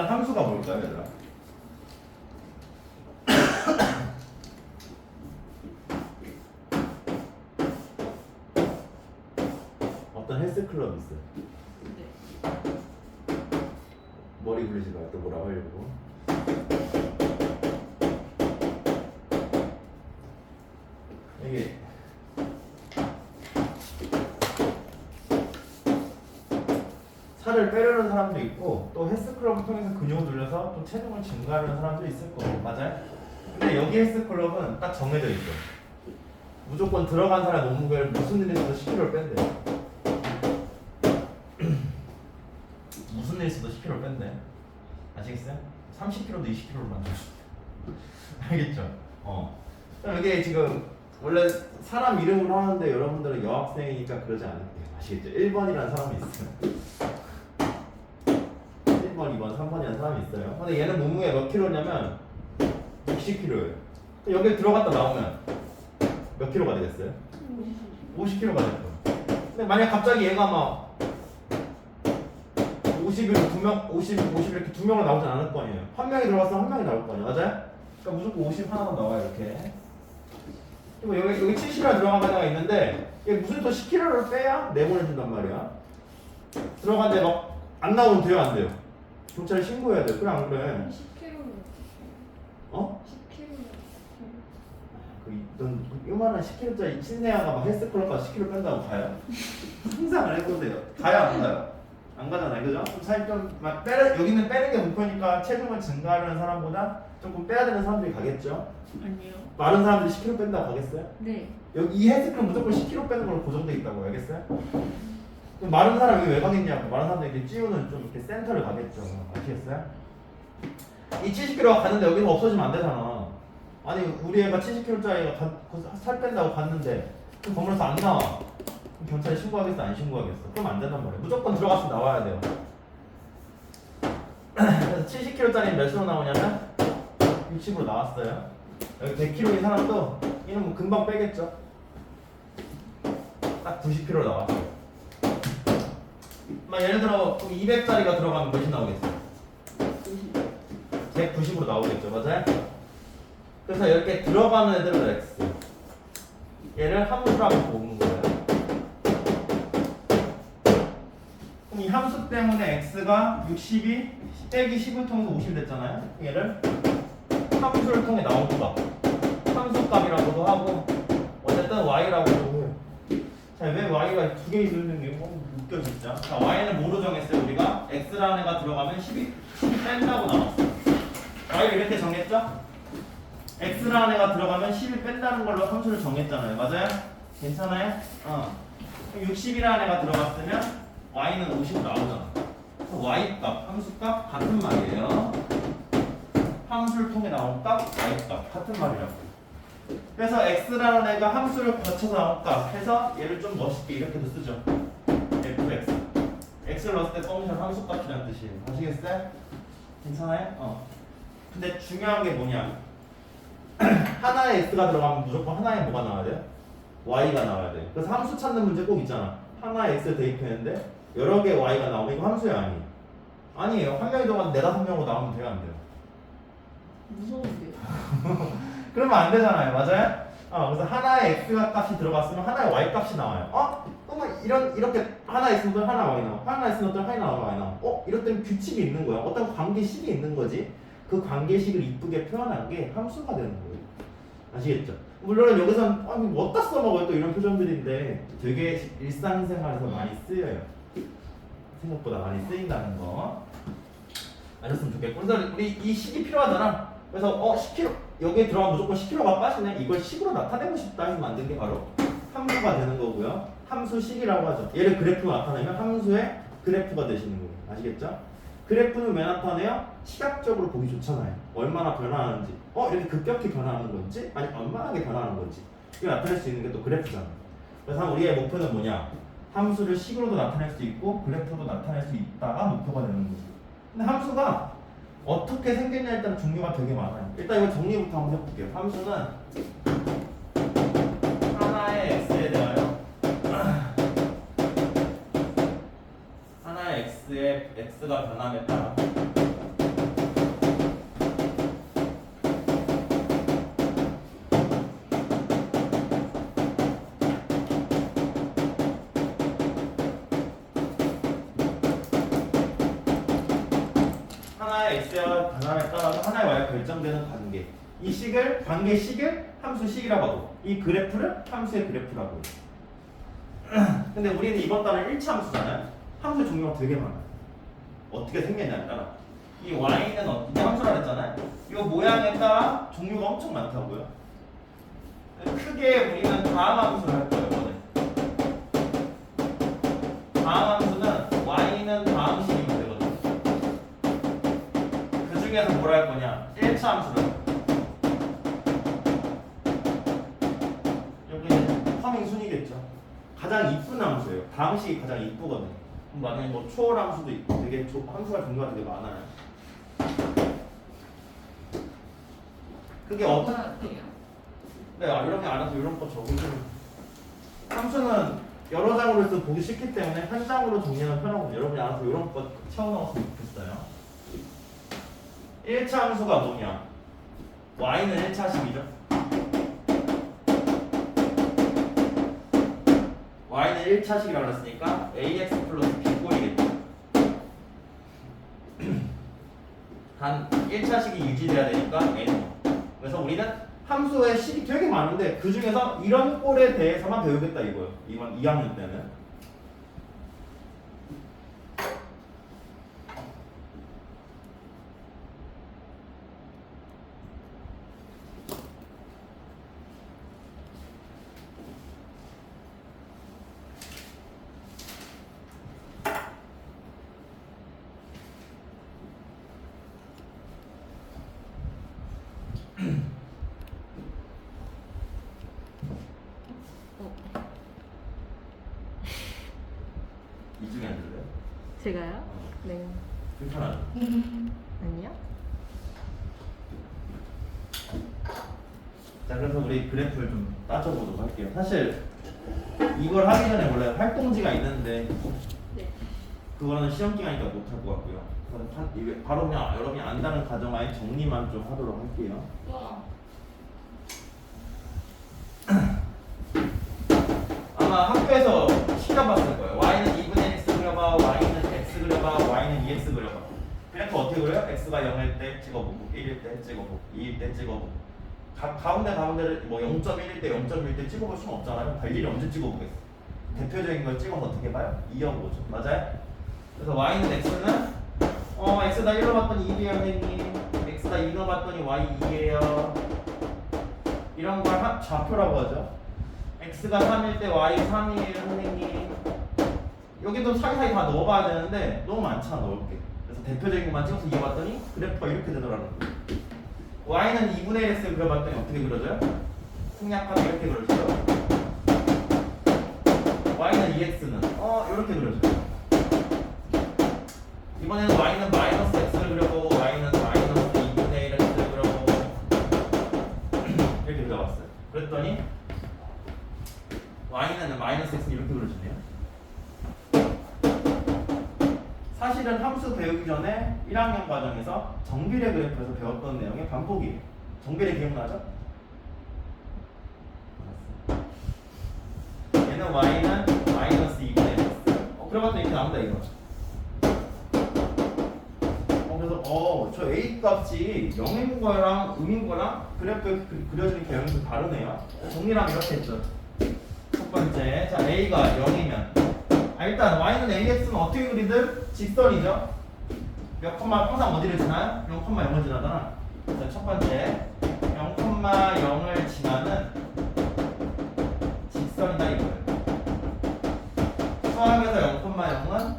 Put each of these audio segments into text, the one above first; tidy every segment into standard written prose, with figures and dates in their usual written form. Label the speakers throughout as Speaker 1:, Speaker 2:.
Speaker 1: 일단 함수가 뭘까요, 얘들아? 어떤 헬스클럽 있어요.
Speaker 2: 네.
Speaker 1: 머리 굴리지 마요. 또 뭐라고 하려고. 이게 살을 빼려는 사람도 있고 또 헬스클럽을 통해서 근육을 늘려서 또 체중을 증가하는 사람도 있을 거고 맞아요? 근데 여기 헬스클럽은 딱 정해져 있어. 무조건 들어간 사람 몸무게를 무슨 일 있어도 10kg를 뺀대. 무슨 일 있어도 10kg를 뺀대. 아시겠어요? 30kg도 20kg로 만들었어. 알겠죠? 이게 지금 원래 사람 이름으로 하는데 여러분들은 여학생이니까 그러지 않을게요. 아시겠죠? 1번이라는 사람이 있어요. 1번, 2번, 3번이라는 사람이 있어요. 근데 얘는 몸무게 몇 킬로냐면 60kg예요. 여기 들어갔다 나오면 몇 킬로가 되겠어요? 50kg가 될 거예요. 근데 만약 갑자기 얘가 막 50을 2명, 50 이렇게 2명을 나오진 않을 거 아니에요. 한 명이 들어갔으면 한 명이 나올 거 아니에요. 맞아요? 그러니까 무조건 50 하나만 나와요, 이렇게. 그리고 여기 70이라 들어간 하나가 있는데 이게 무슨 또 10kg를 빼야 내보내준단 말이야. 들어갔는데 막 안 나오면 돼요, 안 돼요? 경찰에 신고해야 돼. 그래 안 그래?
Speaker 2: 10kg는
Speaker 1: 어?
Speaker 2: 10kg는
Speaker 1: 넌 요만한 10kg짜리 친내야가 막 헬스클럽 가서 10kg 뺀다고 가요? 상상을 해보세요. 가요 안 가요? 안 가잖아요, 그죠? 좀 살이 좀막 여기는 빼는 게 목표니까 체중을 증가하려는 사람보다 조금 빼야 되는 사람들이 가겠죠?
Speaker 2: 아니요.
Speaker 1: 마른 사람들이 10kg 뺀다고 가겠어요?
Speaker 2: 네.
Speaker 1: 여기 이 헬스클럽 무조건 10kg 빼는 걸로 고정돼 있다고 알겠어요? 그럼 마른 사람이 왜 가겠냐고. 마른 사람들이 찌우는 좀 이렇게 센터를 가겠죠. 아시겠어요? 이 70kg가 갔는데 여기는 없어지면 안 되잖아. 아니 우리 애가 70kg짜리가 살 뺀다고 갔는데 그럼 건물에서 안 나와. 그럼 경찰에 신고하겠어 안 신고하겠어? 그럼 안 된단 말이야. 무조건 들어갔으면 나와야 돼요. 그래서 70kg짜리 몇으로 나오냐면 60으로 나왔어요. 여기 100kg인 사람도 얘는 뭐 금방 빼겠죠. 딱 90kg 나왔어요. 막 예를 들어 200짜리가 들어가면 몇이 나오겠어요? 190으로 나오겠죠, 맞아요? 그래서 이렇게 들어가는 애들은 X. 얘를 함수라고 보는 거예요. 그럼 이 함수 때문에 X가 60이 빼기 10을 통해서 50이 됐잖아요. 얘를 함수를 통해 나온 값, 함수값이라고도 하고 어쨌든 Y라고도 해요. 자, 왜 Y가 두 개 있는 게 웃겨 진짜. 자, Y는 뭐로 정했어요? 우리가 X라는 애가 들어가면 10이 뺀다고 나왔어. Y를 이렇게 정했죠? X라는 애가 들어가면 10이 뺀다는 걸로 함수를 정했잖아요. 맞아요? 괜찮아요? 60이라는 애가 들어갔으면 Y는 50 나오잖아. 그래서 Y값, 함수값 같은 말이에요. 함수를 통해 나온 값, Y값 같은 말이라고. 그래서 X라는 애가 함수를 거쳐서 나온 값 해서 얘를 좀 멋있게 이렇게도 쓰죠. fx. x를 넣었을 때 펑션 함수값이라는 뜻이에요. 아시겠어요? 괜찮아요? 근데 중요한 게 뭐냐? 하나의 x가 들어가면 무조건 하나의 뭐가 나와야 돼요? y가 나와야 돼요. 그래서 함수 찾는 문제 꼭 있잖아. 하나의 x를 대입했는데 여러 개의 y가 나오면 이거 함수야 아니에요? 아니에요. 한 명이 들어가면 4-5명으로 나오면 돼요 안 돼요?
Speaker 2: 무서운데요.
Speaker 1: 그러면 안 되잖아요. 맞아요? 그래서 하나의 x가 값이 들어갔으면 하나의 y 값이 나와요. 그러면 이렇게 하나 있으면 하나 y 나와. 하나 있으면 하나 y 나와. 이럴 때는 규칙이 있는 거야. 어떤 관계식이 있는 거지. 그 관계식을 이쁘게 표현한 게 함수가 되는 거예요. 아시겠죠? 물론 여기서는 뭐 어디다 써먹어요 또 이런 표정들인데 되게 일상생활에서 많이 쓰여요. 생각보다 많이 쓰인다는 거 아셨으면 좋겠고. 그래서 우리 이 식이 필요하잖아. 그래서 10kg 여기에 들어가면 무조건 10kg가 빠지네. 이걸 식으로 나타내고 싶다 해서 만든 게 바로 함수가 되는 거고요. 함수식이라고 하죠. 얘를 그래프로 나타내면 함수의 그래프가 되시는 거예요. 아시겠죠? 그래프는 왜 나타내요? 시각적으로 보기 좋잖아요. 얼마나 변화하는지. 이렇게 급격히 변화하는 건지 아니 완만하게 변화하는 건지 이걸 나타낼 수 있는 게 또 그래프잖아요. 그래서 우리의 목표는 뭐냐? 함수를 식으로도 나타낼 수 있고 그래프로도 나타낼 수 있다가 목표가 되는 거죠. 근데 함수가 어떻게 생겼냐에 따라 종류가 되게 많아요. 일단 이거 정리부터 한번 해볼게요. 함수는 하나의 x에 대하여 하나의 x에 x가 변함에 따라 결정되는 관계. 이 식을 관계식을 함수식이라고 하고 이 그래프를 함수의 그래프라고 해요. 근데 우리는 이번 단은 1차 함수잖아요. 함수 종류가 되게 많아요. 어떻게 생겼냐에 따라 이 y는 어떻게 함수라 그랬잖아요. 이 모양에 따라 종류가 엄청 많다고요. 크게 우리는 다음 함수를 할 거예요. 이번에. 다음 함수는 y는 다음 식이면 되거든요. 그 중에서 뭘 할 거냐? 1차 함수를. 여기는 커밍 순이겠죠. 가장 이쁜 함수예요. 다음 식이 가장 이쁘거든요. 그럼 나중에 뭐 초월 함수도 있고 되게 함수가 종류가 되게 많아요. 그게 어떤
Speaker 2: 돼요?
Speaker 1: 네, 이렇게 알아서 이런 거 적으시면 함수는 여러 장으로 해서 보기 싫기 때문에 한 장으로 정리하면 편하거든요. 여러분이 알아서 이런 거 채워넣었으면 좋겠어요. 1차 함수가 뭐냐? y는 1차식이죠. y는 1차식이라고 했으니까 ax 플러스 b꼴이겠죠. 단 1차식이 유지돼야 되니까 n. 그래서 우리는 함수의 식이 되게 많은데 그 중에서 이런 꼴에 대해서만 배우겠다 이거예요. 이번 2학년 때는. 이 중에 안 들려요?
Speaker 2: 제가요? 네.
Speaker 1: 불편하죠?
Speaker 2: 아니요?
Speaker 1: 자, 그래서 우리 그래프를 좀 따져보도록 할게요. 사실 이걸 하기 전에 원래 활동지가 있는데
Speaker 2: 네.
Speaker 1: 그거는 시험 기간이니까 못할 것 같고요. 이게 바로 그냥 여러분이 안다는 가정하에 정리만 좀 하도록 할게요.
Speaker 2: 와.
Speaker 1: 아마 학교에서 시켜봤을 거예요. y는 2분의 x 그려봐, y는 x 그려봐, y는 2x 그려봐. 그래프 어떻게 그려요? x가 0일 때 찍어보고 1일 때 찍어보고 2일 때 찍어보고 가운데를 뭐 0.1일 때 0.1일 때 찍어볼 수는 없잖아요. 일일이 언제 찍어보겠어? 대표적인 걸 찍어서 어떻게 봐요? 2하고 5죠. 맞아요? 그래서 y는 x는 x다 1로 봤더니 2이에요 선생님. x다 2로 봤더니 y 2예요. 이런 걸 좌표라고 하죠. x가 3일 때 y 3이에요 선생님. 여기도 사이사이 다 넣어봐야 되는데 너무 많잖아 넣을 게. 그래서 대표적인 것만 찍어서 이어봤더니 그래프가 이렇게 되더라는 거예요. y는 2분의 1x를 그려봤더니 어떻게 그려져요? 생략하면 이렇게 그려져요. y는 2x는 이렇게 그려져요. 이번에는 y는 마이너스 x를 그려보고 y는 마이너스 2분의 1x를 그려보고 이렇게 그려봤어요. 그랬더니 y는 마이너스 x는 이렇게 그려지네요. 사실은 함수 배우기 전에 1학년 과정에서 정비례 그래프에서 배웠던 내용의 반복이에요. 정비례 기억나죠? 얘는 y는 마이너스 2분의 x. 그래봤더니 이렇게 나온다 이거. 그래서 저 a 값이 0인 거랑 음인 거랑 그래프에 그려지는 개형이 좀 다르네요. 정리하면 이렇게 했죠. 첫 번째, 자 a가 0이면 일단 y는 ax는 어떻게 그리든 직선이죠. 몇 콤마 항상 어디를 지나요? 0,0을 지나잖아. 자, 첫 번째 0,0을 지나는 직선이다 이거예요. 수학에서 0,0은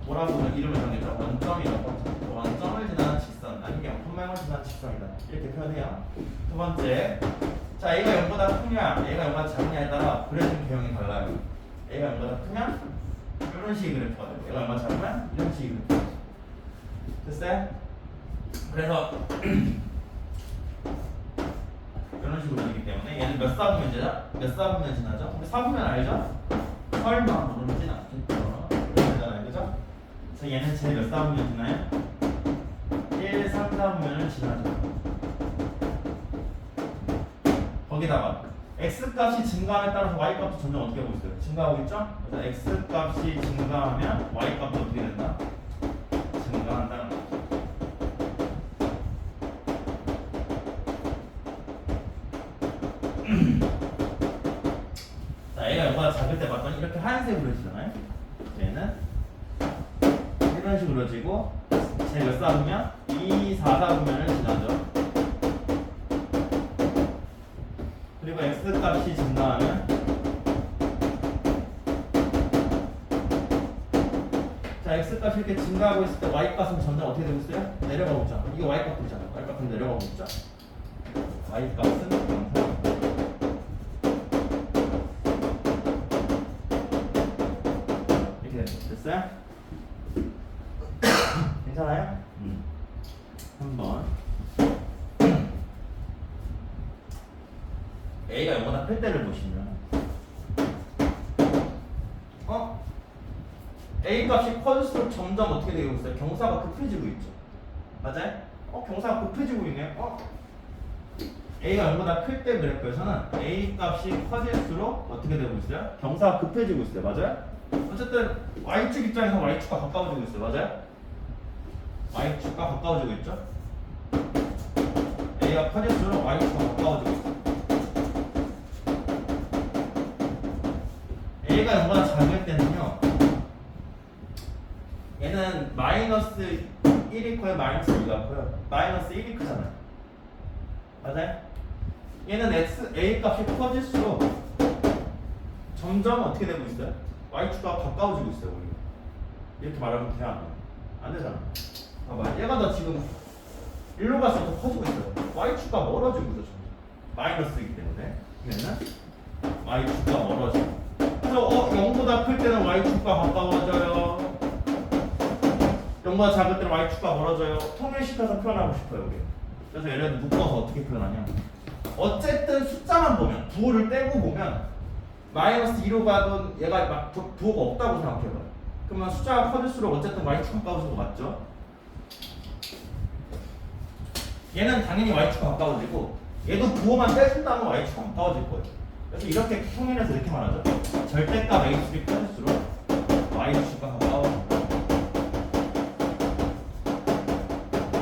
Speaker 1: 뭐라고 이름을 정했죠? 원점을 지나는 직선 아니면 0,0을 지나는 직선이다 이렇게 표현해요. 두 번째, 자 a가 0보다 크냐 a가 0보다 작냐에 따라 그려진 개형이 달라요. a가 0보다 크면 이런 식의 그래프가 돼요. 얘가 얼마 작으면 이런 식의 그래프. 됐어요? 그래서 이런 식으로 되기 때문에 얘는 몇 사분면 지나죠? 몇 사분면 지나죠? 우리 사분면 알죠? 설마 모르진 않겠죠. 그러잖아요, 그죠? 그래서 얘는 제 몇 사분면 지나요? 1, 3, 4분면을 지나죠. 거기다가 x 값이 증가함에 따라서 y 값도 점점 어떻게 하고 있어요? 증가하고 있죠? 그래서 x 값이 증가하면 y 값도 어떻게 된다? 증가한다는 거죠. 그때 봤더니 이렇게 하얀색으로 그려지잖아요. 얘는 이런 식으로 그려지고 제 몇 사분면? 2, 4, 4분면을 지나죠. 그리고 x값이 증가하면 자 x값이 이렇게 증가하고 있을 때 y값은 점점 어떻게 되고 있어요? 내려가고 있잖아. 이게 y값이잖아. y값은 내려가고 있죠. y값은 영상. 이렇게 됐어요? 괜찮아요? 한번 A가 0보다 클 때를 보시면 A 값이 커질수록 점점 어떻게 되고 있어요? 경사가 급해지고 있죠. 맞아요? 경사가 급해지고 있네요. A가 0보다 클 때 그래프에서는 A 값이 커질수록 어떻게 되고 있어요? 경사가 급해지고 있어요. 맞아요? 어쨌든 Y축 입장에서 Y축과 가까워지고 있어요. 맞아요? Y축과 가까워지고 있죠? A가 커질수록 Y축과 가까워지고 있어요. A가 0보다 작을 때는요, 얘는 마이너스 1이 커요? 마이너스 2가 커요? 마이너스 1이 크잖아요. 맞아요? 얘는 A 값이 커질수록 점점 어떻게 되고 있어요? Y축과 가까워지고 있어요. 우리가. 이렇게 말하면 돼요? 안 되잖아. 봐봐, 얘가 더 지금 일로 갈수록 더 커지고 있어요. Y축과 멀어지고 있어. 마이너스이기 때문에 얘는 Y축과 멀어지고. 그래서 0보다 클 때는 Y축과 가까워져요. 0보다 작을 때는 Y축과 멀어져요. 통일시켜서 표현하고 싶어요. 여기. 그래서 얘를 묶어서 어떻게 표현하냐, 어쨌든 숫자만 보면, 부호를 떼고 보면 마이너스 2로 가든 얘가 막 부호가 없다고 생각해봐요. 그러면 숫자가 커질수록 어쨌든 Y축 가까워지는 거 맞죠? 얘는 당연히 Y축과 가까워지고, 얘도 부호만 떼준다면 Y축과 가까워질 거예요. 그래서 이렇게 통일해서 이렇게 말하죠. 절대값 A축이 커질수록 Y축과 가까워진다.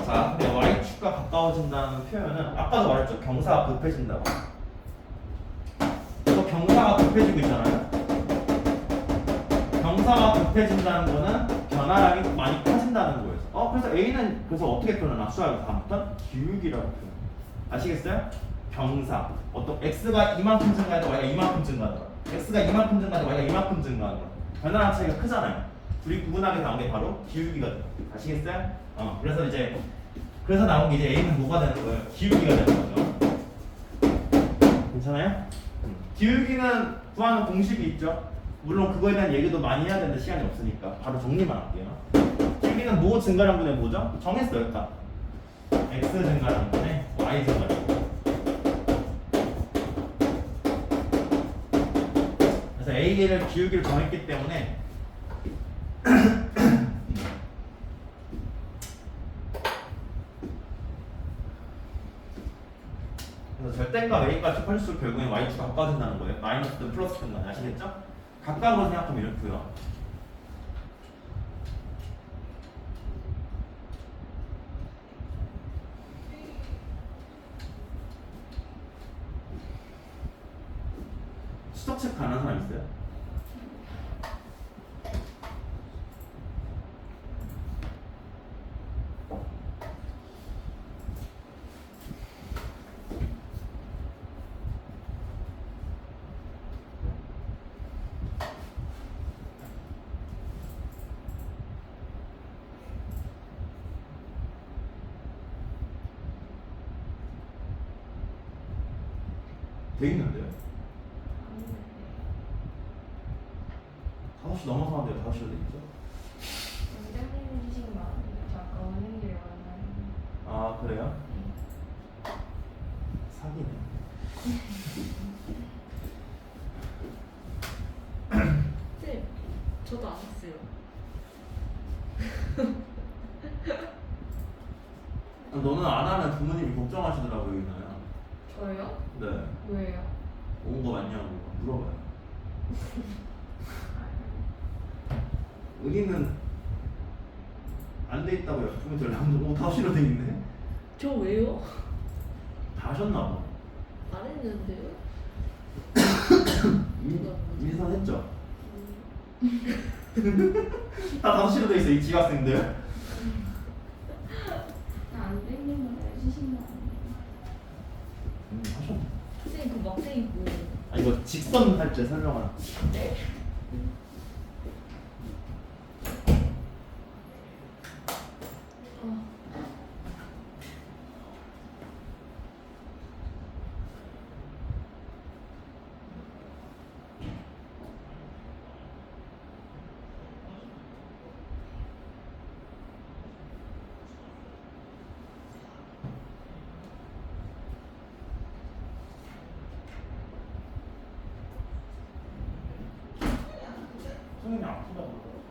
Speaker 1: 자, 근데 Y축과 가까워진다는 표현은 아까도 말했죠. 경사가 급해진다고. 또 경사가 급해지고 있잖아요. 경사가 급해진다는 거는 변화량이 많이 커진다는 거예요. 그래서 A는 그래서 어떻게 표현하나? 수학에서 다음부터 기울기라고 표현. 아시겠어요? 경사. X가 이만큼 증가해도 Y가 이만큼 증가하더라. X가 이만큼 증가해도 Y가 이만큼 증가하더라. 변화량 차이가 크잖아요. 둘이 구분하게 나온 게 바로 기울기가 돼요. 아시겠어요? 그래서 이제 그래서 나온 게 이제 A는 뭐가 되는 거예요? 기울기가 되는 거죠. 괜찮아요? 기울기는 구하는 공식이 있죠. 물론 그거에 대한 얘기도 많이 해야 되는데 시간이 없으니까 바로 정리만 할게요. 기울기는 뭐 증가량분의 뭐죠? 정했어요. 딱 X 증가량분의 Y 증가량분. 그래서 A를 기울기를 정했기 때문에 그래서 절대값 A값이 커질수록 결국엔 Y축과 가까워진다는 거예요. 마이너스든 플러스든 간에. 아시겠죠? 각각으로 생각하면 이렇고요. 수덕책 가는 사람 있어요? 돼 있는데요? 5시 넘어서 하는데요. 5시로 돼 있죠?
Speaker 3: 원장님 주신 거 아까 오는 길에 만나는.
Speaker 1: 아, 그래요? 사기네.
Speaker 2: 쌤, 저도 안 했어요.
Speaker 1: 너는 안 하면 부모님이 걱정하시더라고요, 유나야.
Speaker 3: 저요?
Speaker 1: 네.
Speaker 3: 왜요?
Speaker 1: 온 거 맞냐고 물어봐요. 은희는 안 돼 있다고요. 부모 연락하면 5시로 돼 있네.
Speaker 2: 저 왜요?
Speaker 1: 다 하셨나 봐.
Speaker 2: 안 했는데요?
Speaker 1: 민선 했죠? 다 5시로 돼 있어 이 지각생들.
Speaker 3: 안 땡긴 거 해주신 거 아니에요?
Speaker 1: 하셨네.
Speaker 2: 선생님 그 막대기 뭐?
Speaker 1: 아 이거 직선 할 때 설명하는.
Speaker 2: 네?
Speaker 1: 선생님이 아프다고 그러더라고.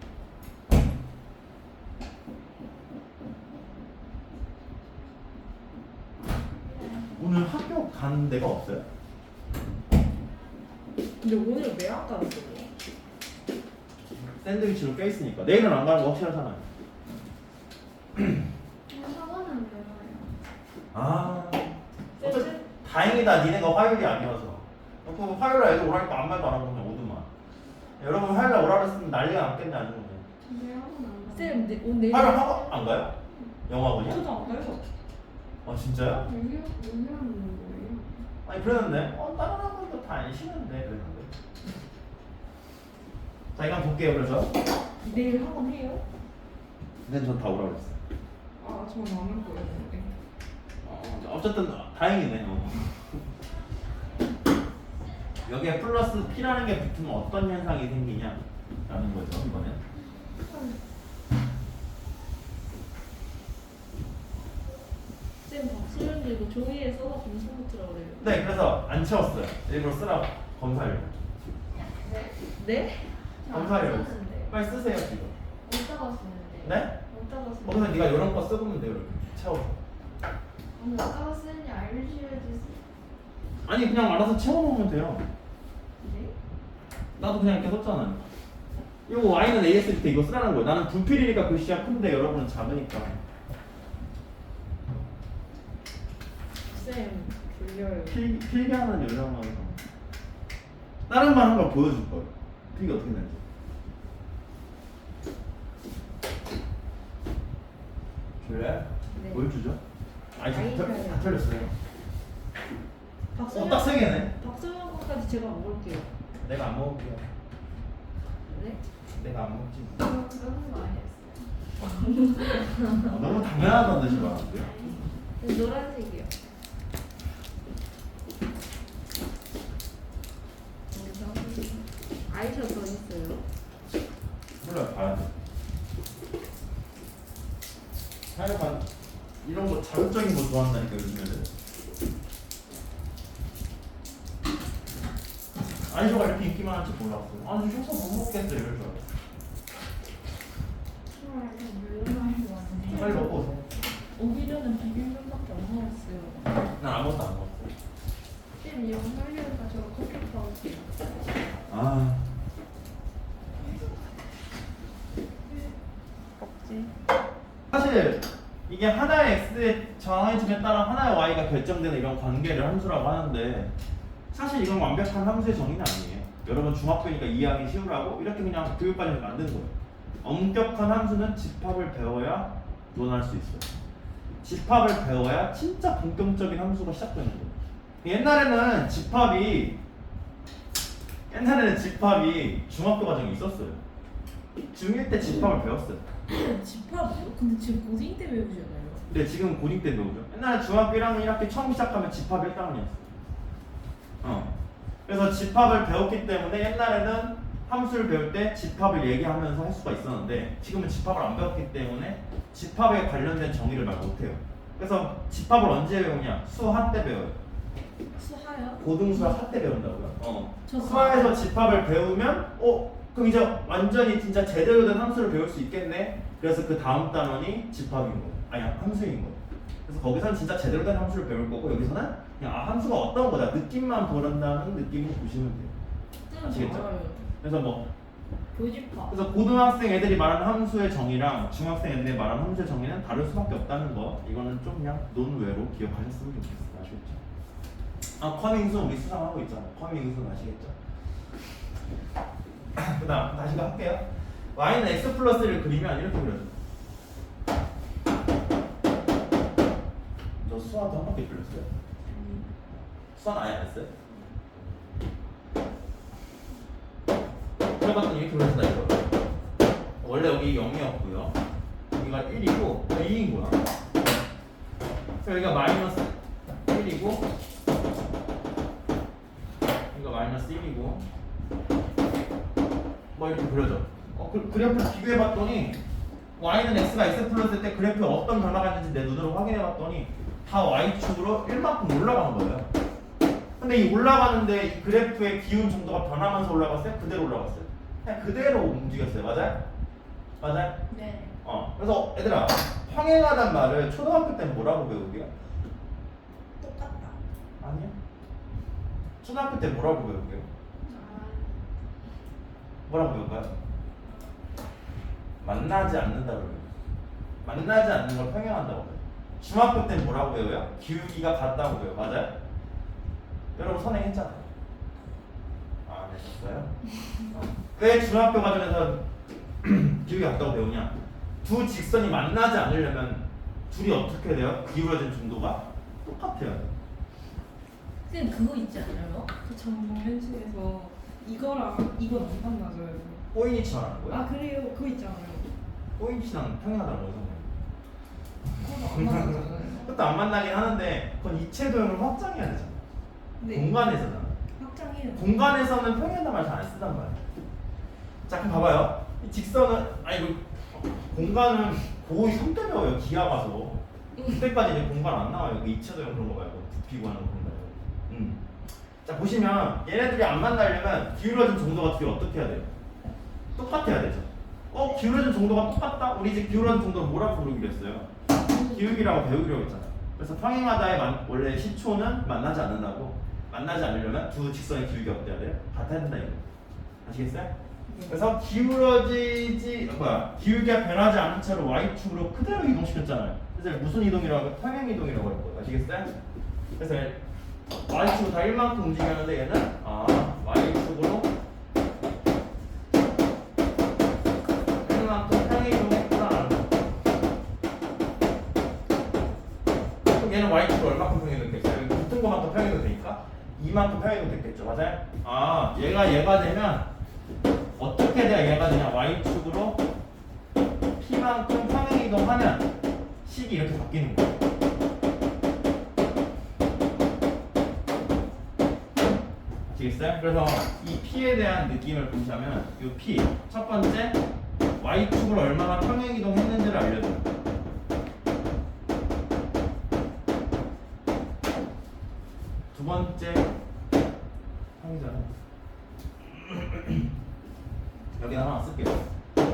Speaker 1: 오늘 학교 가는 데가 없어요?
Speaker 2: 근데 오늘 왜 안 가는 거예요?
Speaker 1: 샌드위치로 껴있으니까 내일은 안 가는 거 확실하잖아요.
Speaker 3: 사과는 내가요.
Speaker 1: 아 어차피 다행이다 니네가 화요일이 아니어서. 그 화요일에 애들 오라니까 아무 말도 안 하고 그냥 오더만. 여러분 화요일에 오라 그랬으면 난리가 났겠네 안 오면.
Speaker 3: 근데 학원 안 가요.
Speaker 2: 쌤 오늘
Speaker 1: 화요일 학원 안 가요? 영어학원이요?
Speaker 2: 저도 안 가요.
Speaker 1: 아 진짜요?
Speaker 3: 얘기하는 거예요?
Speaker 1: 아니 그랬는데 다른 학원도 다 안 쉬는데 그랬는데. 자 이거 한번 볼게요 그래서.
Speaker 2: 내일 학원 해요?
Speaker 1: 근데 전 다 오라 그랬어요.
Speaker 2: 아 저는 안 할 거예요. 근데.
Speaker 1: 어쨌든 다행이네. 여기에 플러스 P라는 게 붙으면 어떤 현상이 생기냐라는 거죠 이번엔.
Speaker 2: 쌤 박수현 이거 종이에 써서 점수 붙으라고 그래요.
Speaker 1: 네 그래서 안 채웠어요. 일부러 쓰라고 검사를.
Speaker 2: 네?
Speaker 1: 검사를
Speaker 3: 썼는데.
Speaker 1: 빨리 쓰세요 지금.
Speaker 3: 어디다가 쓰는데?
Speaker 1: 네?
Speaker 3: 어디다가 쓰는데?
Speaker 1: 거기서 네가 이런 거 쓰면 돼요 이렇게 채워서.
Speaker 3: 아니 어디다가 쓰는지 알려주셔야지.
Speaker 1: 아니 그냥 알아서 채워놓으면 돼요.
Speaker 3: 네?
Speaker 1: 나도 그냥 이렇게 썼잖아요. 이거 Y는 AS 때 이거 쓰라는 거예요. 나는 분필이니까 글씨가 큰데 여러분은 작으니까.
Speaker 2: 쌤 졸려요.
Speaker 1: 필기하는 요령은 다른 말 한 걸 보여줄 거예요. 필기 어떻게 되는지. 졸려요?
Speaker 2: 네.
Speaker 1: 보여주죠? 아니
Speaker 2: 아니,
Speaker 1: 다
Speaker 2: 아니.
Speaker 1: 틀렸어요.
Speaker 2: 박수현
Speaker 1: 딱 세 개네.
Speaker 2: 박수현 거까지 제가 먹을게요.
Speaker 1: 내가 안 먹을게요.
Speaker 2: 네?
Speaker 1: 내가 안 먹지.
Speaker 3: 그러는 거 아니었어요?
Speaker 1: 너무 당연하다는 듯이 말하는데요.
Speaker 2: 네, 노란색이요. 여기서 아이셔 더 있어요.
Speaker 1: 몰라요. 봐야 돼. 하여간 이런 거 자극적인 거 좋아한다니까 요즘에는. 아이쇼가 이렇게 인기 많을지 몰랐어요. 아니 쇼파 못 먹겠어 이럴 줄 알았어.
Speaker 3: 정말 물론하는 거 같은데.
Speaker 1: 빨리 먹고 오세요.
Speaker 2: 오기 전에 비빔면밖에 안 먹었어요.
Speaker 1: 난 아무것도 안 먹었어.
Speaker 3: 쌤 이거 설명해서 저 커피 타올게요.
Speaker 1: 아
Speaker 2: 먹지.
Speaker 1: 사실 이게 하나의 x의 정해짐에 따라 하나의 y가 결정되는 이런 관계를 함수라고 하는데 사실 이건 완벽한 함수의 정의는 아니에요. 여러분 중학교니까 이해하기 쉬우라고 이렇게 그냥 교육과정을 만드는 거예요. 엄격한 함수는 집합을 배워야 논할 수 있어요. 집합을 배워야 진짜 본격적인 함수가 시작되는 거예요. 옛날에는 집합이 중학교 과정에 있었어요. 중1 때 집합을 배웠어요.
Speaker 2: 집합이요? 근데 지금 고딩 때 배우잖아요.
Speaker 1: 근데 지금 고딩 때 배우죠. 옛날에 중학교 1학년 1학기 처음 시작하면 집합 1단원이었어요. 그래서 집합을 배웠기 때문에 옛날에는 함수를 배울 때 집합을 얘기하면서 할 수가 있었는데 지금은 집합을 안 배웠기 때문에 집합에 관련된 정의를 말 못해요. 그래서 집합을 언제 배우냐? 수하 때 배워요.
Speaker 2: 수하요?
Speaker 1: 고등수학 하 때 배운다고요.
Speaker 2: 저
Speaker 1: 수하에서 집합을 배우면 그럼 이제 완전히 진짜 제대로 된 함수를 배울 수 있겠네. 그래서 그 다음 단원이 집합인 거예요. 아니 함수인 거예요. 그래서 거기서는 진짜 제대로 된 함수를 배울 거고 여기서는 그냥 함수가 어떤 거다 느낌만 보란다는 느낌으로 보시면 돼요. 아시겠죠? 그래서 뭐
Speaker 2: 교집합.
Speaker 1: 그래서 고등학생 애들이 말하는 함수의 정의랑 중학생 애들이 말하는 함수의 정의는 다를 수밖에 없다는 거. 이거는 좀 그냥 논외로 기억하셨으면 좋겠어요. 아시겠죠? 커밍순 우리 수상하고 있잖아. 커밍순 아시겠죠? 그 다음 다시 할게요. y는 x 플러스를 그리면 이렇게 그려줘. 저 수화도 한 바퀴 돌렸어요? 수화는 아예 안 했어요? 그래봤더니 이렇게 그려진다 이거. 원래 여기 0이었고요. 여기가 1이고 2인 거야. 그래서 여기가 마이너스 1이고 여기가 마이너스 1이고 뭐 이렇게 그려져. 그래프를 비교해봤더니 y는 x가 x 플러스일 때 그래프에 어떤 변화가 있는지 내 눈으로 확인해봤더니 다 y축으로 1만큼 올라가는 거예요. 근데 이 올라가는데 이 그래프의 기운 정도가 변하면서 올라갔어요? 그대로 올라갔어요? 그냥 그대로 움직였어요. 맞아요? 맞아요?
Speaker 3: 네.
Speaker 1: 그래서 얘들아 평행하단 말을 초등학교 때 뭐라고 배우게요?
Speaker 3: 똑같다.
Speaker 1: 아니요. 초등학교 때 뭐라고 배우게요?
Speaker 3: 아,
Speaker 1: 뭐라고 배울까요? 만나지 않는다고 배워요. 만나지 않는 걸 평행한다고 배워요. 중학교 때 뭐라고 배워요? 기울기가 같다고 배워요. 맞아요? 여러분 선행했잖아요. 안 했었어요? 왜 중학교 과정에서 기울기가 같다고 배우냐? 두 직선이 만나지 않으려면 둘이 어떻게 돼요? 기울어진 중도가 똑같아요.
Speaker 4: 쌤 그거 있지 않아요?
Speaker 2: 그 정면식에서 이거랑 이건 안 만나져요.
Speaker 1: 꼬인이치 말하는 거예요?
Speaker 2: 아 그래요. 그거 있잖아요.
Speaker 1: 꼬인이치랑 평행하다는 거죠.
Speaker 2: 그거 안 만나잖아요.
Speaker 1: 그것도 안 만나긴 하는데 그건 이체 도형을 확장해야 되잖아.
Speaker 2: 네.
Speaker 1: 공간에서는.
Speaker 2: 확장해요.
Speaker 1: 공간에서는 평행하단 말 잘 안 쓰단 말이야. 자 그럼 봐봐요. 이 직선은 이거 공간은 거의 3대 배워요. 기하 가서 그때까지 이제 공간 안 나와요. 그 이체 도형 그런 거 말고 부피고 하는 그런 거 말고. 자 보시면 얘네들이 안 만나려면 기울어진 정도가 둘이 어떻게 해야 돼요? 똑같아야 되죠. 기울어진 정도가 똑같다? 우리 이제 기울어진 정도를 뭐라고 부르기로 했어요? 기울기라고 배우기로 했잖아요. 그래서 평행하다의 원래 시초는 만나지 않는다고. 만나지 않으려면 두 직선의 기울기가 어때야 돼요? 같아야 된다 이거. 아시겠어요? 그래서 기울기가 변하지 않은 채로 y축으로 그대로 이동시켰잖아요. 그래서 무슨 이동이라고 하면 평행 이동이라고 할 거예요. 아시겠어요? 그래서 y축으로 다 1만큼 움직였는데 얘는 y축으로 1만큼 평행 이동했구나. 그럼 얘는 y축으로 얼마큼 평행 이동됐어요? 여기 붙은 것만큼 평행 이동되니까 2만큼 평행 이동됐겠죠. 맞아요? 얘가 되면 어떻게 돼야 얘가 되냐? y축으로 p만큼 평행 이동하면 식이 이렇게 바뀌는 거예요. 아시겠어요? 그래서 이 p에 대한 느낌을 보시면 이 p 첫 번째 y축으로 얼마나 평행 이동했는지를 알려줘요. 두 번째 항이잖아요. 여기 하나 쓸게요.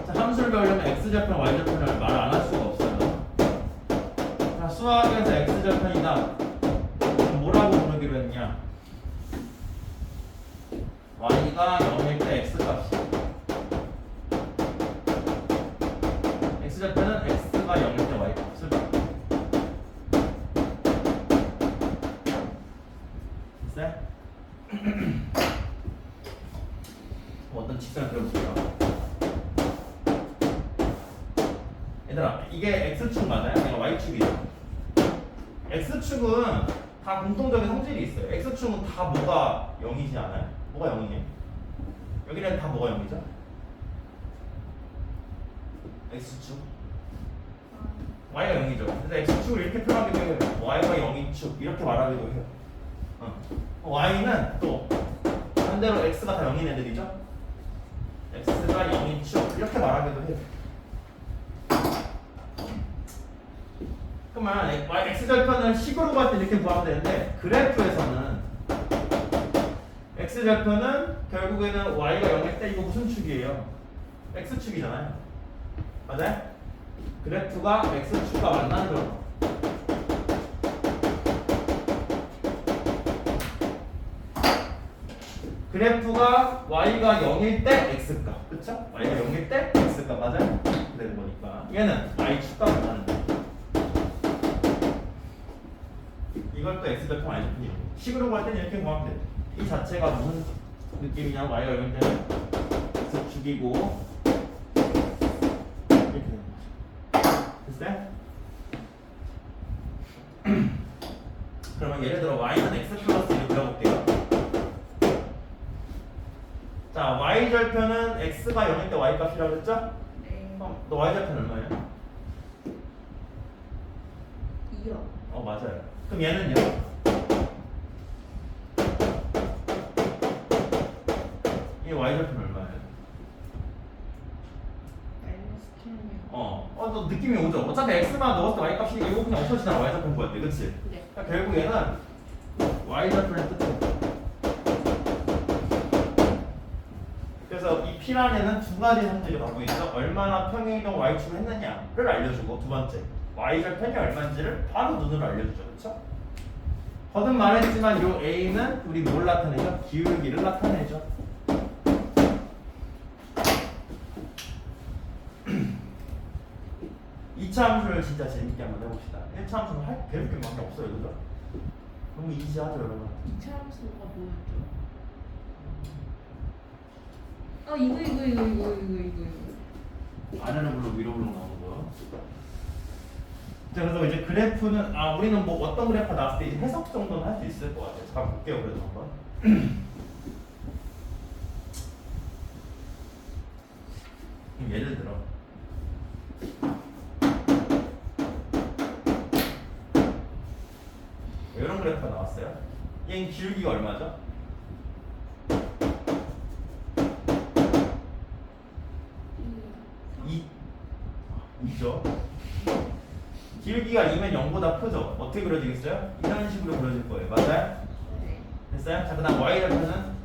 Speaker 1: 자, 함수를 배우려면 x절편, y절편을 말 안 할 수가 없어요. 자, 수학에서 x절편이다. 그럼 뭐라고 부르기로 했냐? y가 0일 때 x값이. x절편은 x가 0일 때 y값을. 됐어요? 어떤 직선을 그려볼게요. 얘들아 이게 x축 맞아요? 이거 y축이죠? x축은 다 공통적인 성질이 있어요. x축은 다 뭐가 0이지 않아요? 뭐가 0이에요? 여기는 다 뭐가 0이죠? x축 y가 0이죠. 그래서 x축을 이렇게 표현하기도 해요. y가 0인 축 이렇게 말하기도 해요. y는 또 반대로 x가 다 0인 애들이죠? x가 0인 축 이렇게 말하기도 해요. 그러면 x절편을 식으로 갈 때 이렇게 구하면 되는데 그래프에서는 x절편은 결국에는 y가 0일 때 이거 무슨 축이에요? x축이잖아요. 맞아요? 그래프가 x축과 만나죠. 그래프가 y가 0일 때 x값, 그쵸? y가 0일 때 x값 맞아요? 그래 보니까 얘는 y축과 만나는데 이걸 또 x절편 y절편이에요. 식으로 갈 때는 이렇게 구하면 돼요. 이 자체가 무슨 느낌이냐? y가 0일 때는 x 죽이고 이렇게 되는 거죠. 됐어요? 그러면 예를 들어 y는 x 플러스 1을 그려볼게요. 자, y 절편은 x가 0일 때 y 값이라고 했죠?
Speaker 3: 네.
Speaker 1: 너 y 절편 얼마예요?
Speaker 4: 2요.
Speaker 1: 맞아요. 그럼 얘는요? 이 y 절편 얼마예요?
Speaker 3: 마이너스 10이요.
Speaker 1: 너 느낌이 오죠? 어차피 x만 넣었을 때 y 값이니까 이거 그냥 없어지잖아. y 절편 구할 때, 그치?
Speaker 2: 네.
Speaker 1: 그러니까 결국 얘는 y 절편의 뜻이에요. 그래서 이 P란에는 두 가지 성질을 갖고 있어. 얼마나 평행이동 y축을 했느냐를 알려주고, 두 번째 y 절편이 얼마인지를 바로 눈으로 알려주죠. 그렇죠? 거듭 말했지만 요 A는 우리 뭘 나타내죠? 기울기를 나타내죠. 이차 함수를 진짜 재밌게 한번 해봅시다. 1차 함수는 할 배울 게 많이 없어요. 그죠? 너무 이지하죠 여러분.
Speaker 2: 2차 함수가 뭐였죠?
Speaker 4: 이거.
Speaker 1: 아래로 위로 나오는 거. 자, 그래서 이제 그래프는 우리는 뭐 어떤 그래프가 나왔을 때 이제 해석 정도는 할 수 있을 것 같아요. 잠깐 볼게요. 그래도 한번. 예를 들어 이런 그래프가 나왔어요. 얘는 기울기가 얼마죠? 2죠. 기울기가 2면 0보다 크죠? 어떻게 그려지겠어요? 이런 식으로 그려질 거예요. 맞아요?
Speaker 3: 네.
Speaker 1: 됐어요? 자, 그 다음 y절편은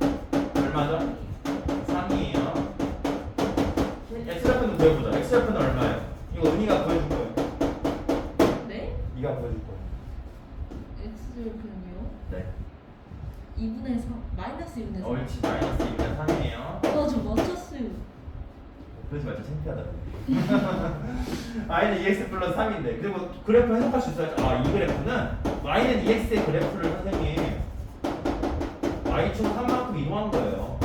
Speaker 1: 얼마죠? 3이에요. x절편도 구해보자. x절편은 얼마예요? 이거 은희가 구해줄 거예요.
Speaker 2: 네?
Speaker 1: 네가 구해줄 거예요.
Speaker 2: x절편이요?
Speaker 1: 네.
Speaker 4: 2분의 3. 마이너스 2분의 3.
Speaker 1: 옳지. 마이너스 2면 3이에요.
Speaker 4: 저 맞췄어요.
Speaker 1: 그러지 말자. 창피하다. y는 2x 플러스 3인데 그리고 그래프 해석할 수 있어요. 이 그래프는 y는 2x의 그래프를 선생님 y축 3만큼 이동한 거예요.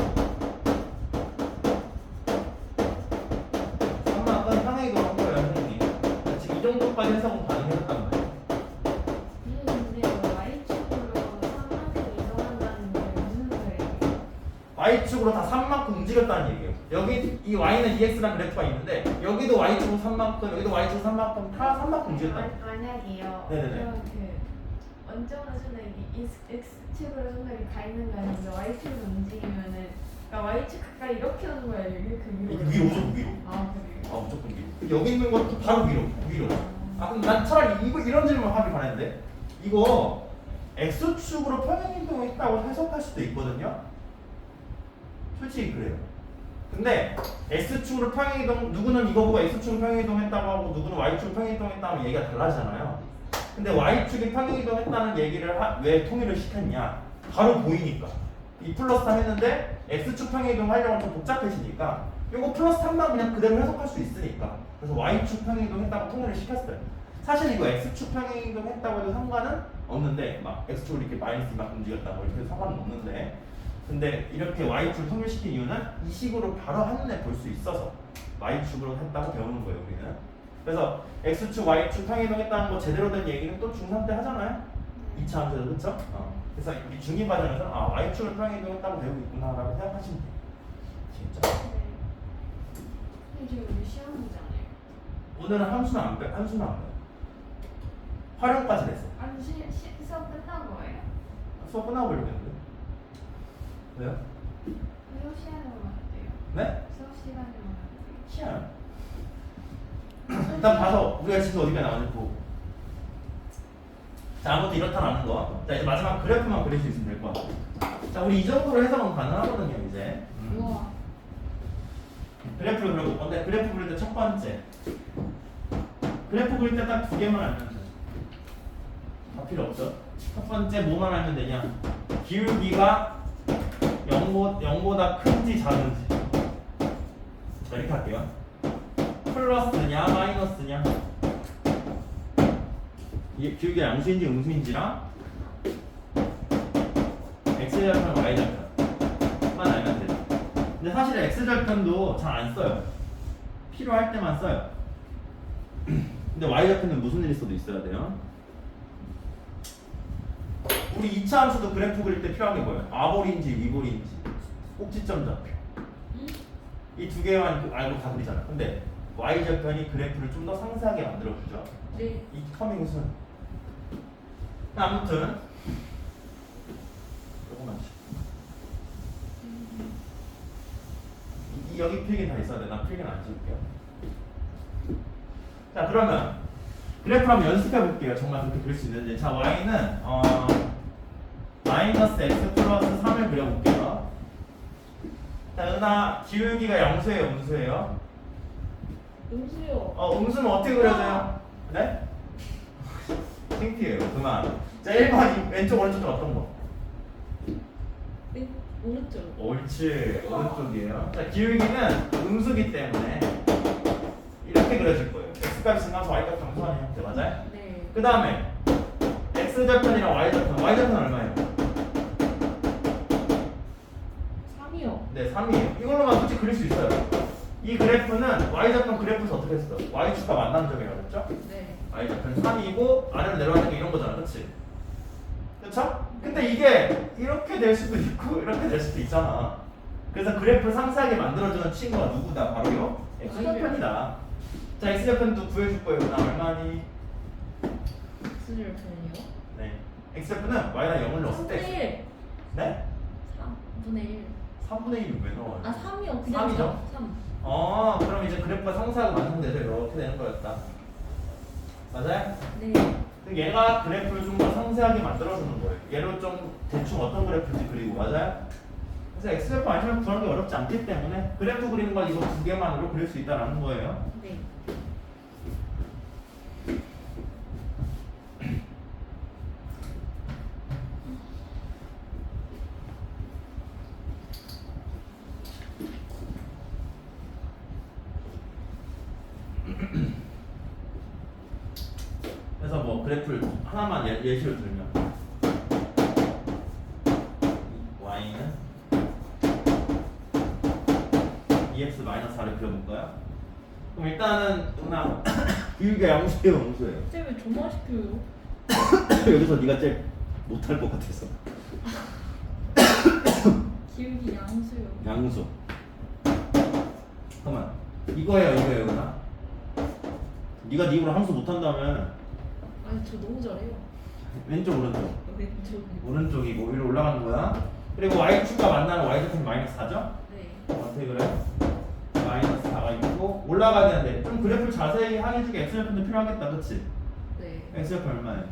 Speaker 1: 3만큼 향해 이동한 거예요, 선생님. 지금 이 정도까지 해석은 가능해졌단 말이에요.
Speaker 3: 근데 Y축으로 3만큼 이동한다는 게 무슨 소리예요?
Speaker 1: y축으로 다 3만큼 움직였다는 얘기예요. 여기 이 y는 2x라는 그래프가 있는데 여기도 y축으로 3만큼, 여기도 y축으로 3만큼 다 3만큼 움직였다.
Speaker 3: 만약이요.
Speaker 1: 네네네.
Speaker 3: 그럼 원점으로 손목이 X축으로 손목이 가 있는 거 아니면 Y축으로 움직이면은 그러니까 Y축 가까이 이렇게 오는 거예요. 이렇게 위로.
Speaker 1: 위로 오죠, 위로.
Speaker 3: 그래요?
Speaker 1: 무조건 위로. 여기 있는 것도 바로 위로. 그럼 난 차라리 이런 질문 하길 바랬는데 이거 x축으로 평행이동을 했다고 해석할 수도 있거든요. 솔직히 그래요. 근데 x축으로 평행이동, 누구는 이거 보고 x축으로 평행이동했다고 하고 누구는 y축으로 평행이동했다고 하면 얘기가 달라지잖아요. 근데 y축이 평행이동했다는 얘기를 왜 통일을 시켰냐? 바로 보이니까. 이 플러스 3 했는데 x축 평행이동 하려면 좀 복잡해지니까 이거 플러스 3만 그냥 그대로 해석할 수 있으니까. 그래서 y축 평행이동 했다고 통일을 시켰어요. 사실 이거 x축 평행이동 했다고 해도 상관은 없는데 막 x축으로 이렇게 마이너스 이만큼 움직였다고 이렇게 해도 상관은 없는데 근데 이렇게 y축을 통일시킨 이유는 이 식으로 바로 한눈에 볼 수 있어서 y축으로 했다고 배우는 거예요, 우리는. 그래서 x축, y축 평행이동 했다는 거 제대로 된 얘기는 또 중3 때 하잖아요. 2차 함수에서, 그쵸? 그래서 이 중2 과정에서 y축을 평행이동 했다고 배우고 있구나라고 생각하시면 돼요. 진짜.
Speaker 3: 네. 근데 지금 우리 시험 문제잖아요.
Speaker 1: 오늘은 함수는 안 배워. 활용까지 됐어.
Speaker 3: 아니 수업 끝난 거예요?
Speaker 1: 수업 끝나고 보려고 했는데. 왜요?
Speaker 3: 수업 시간에 오면 안 돼요.
Speaker 1: 네?
Speaker 3: 수업 시간에 오면 안 돼요.
Speaker 1: 시험. 일단 봐서 우리가 지금 어디가 나왔는지 보고. 자, 아무튼 이렇다는 거. 자, 이제 마지막 그래프만 그릴 수 있으면 될 것 같아요. 자, 우리 이 정도로 해석은 가능하거든요, 이제.
Speaker 2: 우와.
Speaker 1: 그래프를 그려볼 건데, 그래프 그릴 때 첫 번째. 그래프 그릴 때 딱 두 개만 알면 돼. 다 필요 없죠? 첫 번째 뭐만 알면 되냐? 기울기가 0보다 큰지 작은지. 자, 이렇게 할게요. 플러스냐 마이너스냐? 이게 기울기가 양수인지 음수인지랑 x절편 y절편 X만 알면 되죠. 근데 사실 X절편도 잘 안 써요. 필요할 때만 써요. 근데 Y절편은 무슨 일 있어도 있어야 돼요. 우리 2차 함수도 그래프 그릴 때 필요한 게 뭐예요? 아볼인지 위볼인지 꼭지점 좌표. 이 두 개만 알고 다 그리잖아. 근데 Y절편이 그래프를 좀 더 상세하게 만들어주죠.
Speaker 4: 네.
Speaker 1: 이 커밍순. 아무튼 조금만 여기 필기는 다 있어야 돼. 나 필기는 안 찍을게요. 자 그러면 그래프를 한번 연습해 볼게요. 정말 그렇게 그릴 수 있는지. 자 y는 마이너스 x 플러스 3을 그려볼게요. 자 은하 기울기가 양수예요, 음수예요?
Speaker 2: 음수요.
Speaker 1: 음수는 어떻게 그려져요? 네? 창피해요. 그만. 자 1번 왼쪽 오른쪽 좀 어떤 거?
Speaker 2: 네, 오른쪽.
Speaker 1: 옳지. 오른쪽이에요. 자 기울기는 음수기 때문에 이렇게 그려질 거예요. x값이 증가해서 y값 감소하는 형태 맞아요?
Speaker 4: 네.
Speaker 1: 그 다음에 x절편이랑 y절편. y절편 얼마예요?
Speaker 2: 3이요.
Speaker 1: 네 3이에요. 이걸로만 솔직히 그릴 수 있어요. 이 그래프는 y절편 그래프에서 어떻게 했어? y축과 만나는 점이라고 그랬죠?
Speaker 4: 네.
Speaker 1: y절편 3이고 아래로 내려가는 게 이런 거잖아, 그렇지? 그렇죠? 근데 이게 이렇게 될 수도 있고 이렇게 될 수도 있잖아. 그래서 그래프를 상세하게 만들어주는 친구가 누구다? 바로요? x절편이다. 자 x절편도 구해줄 거예요. 나 얼마니?
Speaker 4: X절편이요?
Speaker 1: 네. x절편은 y랑 0을 넣었을
Speaker 4: 3분의
Speaker 1: 때
Speaker 4: 1.
Speaker 1: 네?
Speaker 4: 3분의 1.
Speaker 1: 3분의 1이 왜 나와요?
Speaker 4: 아 3이요. 그냥
Speaker 1: 3이죠?
Speaker 4: 3.
Speaker 1: 그럼 이제 그래프가 상세하게 완성돼서 이렇게 되는 거였다. 맞아요?
Speaker 4: 네.
Speaker 1: 그럼 얘가 그래프를 좀 더 상세하게 만들어주는 거예요. 얘로 좀 대충 어떤 그래프인지 그리고 맞아요? 그래서 x절편 아시면 그런 게 어렵지 않기 때문에 그래프 그리는 건 이거 두 개만으로 그릴 수 있다는 거예요.
Speaker 4: 네.
Speaker 1: 그래서 뭐 그래프를 하나만 예시로 들면 y는 2x-4를 그려볼까요? 그럼 일단은 누나 기울기가 양수예요, 음수예요?
Speaker 2: 쌤왜 저만 시켜요?
Speaker 1: 여기서 네가 제일 못할 것 같아서.
Speaker 2: 기울기 양수요.
Speaker 1: 양수. 잠깐만. 이거예요, 누나. 네가 네 입으로 함수 못한다면
Speaker 2: 아니 저 너무 잘해요.
Speaker 1: 왼쪽 오른쪽.
Speaker 2: 왼쪽이.
Speaker 1: 오른쪽이고 위로 올라가는 거야. 그리고 y축과 만나는 y제곱이 -4죠?
Speaker 2: 네.
Speaker 1: 어떻게 그래? -4가 있고 올라가야 되는데 좀 그래프를 자세히 하게 해주게 x절편도 필요하겠다, 그치?
Speaker 2: 네.
Speaker 1: x절편 얼마예요?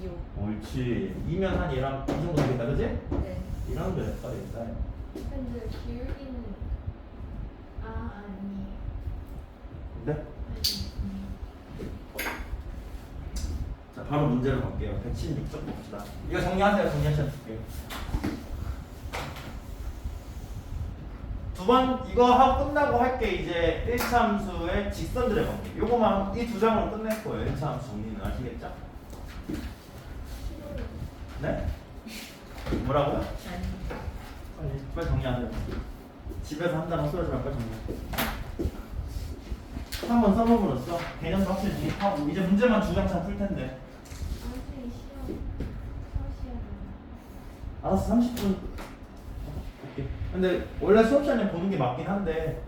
Speaker 2: 2요.
Speaker 1: 옳지. 2면 한 얘랑 이 정도 되겠다, 그치?
Speaker 2: 네.
Speaker 1: 이런 거 됐다, 됐다.
Speaker 3: 근데 기울기는 아니.
Speaker 1: 근데? 자, 바로 문제로 갈게요. 116쪽 봅시다. 이거 정리하세요. 정리하셔도 될게요. 두 번 이거 하고 끝나고 할게 이제 1차 함수의 직선들의 관계. 요거만 이 두 장으로 끝낼 거예요. 1차 함수 정리는 아시겠죠? 네? 뭐라고요?
Speaker 4: 아니.
Speaker 1: 빨리 정리하세요. 집에서 한다는 소리 하지 말고 빨리 정리해. 한번 써먹으로써 개념도 확실히 정립하고 이제 문제만 주장창 풀 텐데.
Speaker 3: 선생님 시험 3시간.
Speaker 1: 알았어, 30분. 오케이. 근데 원래 수업 시간에 보는 게 맞긴 한데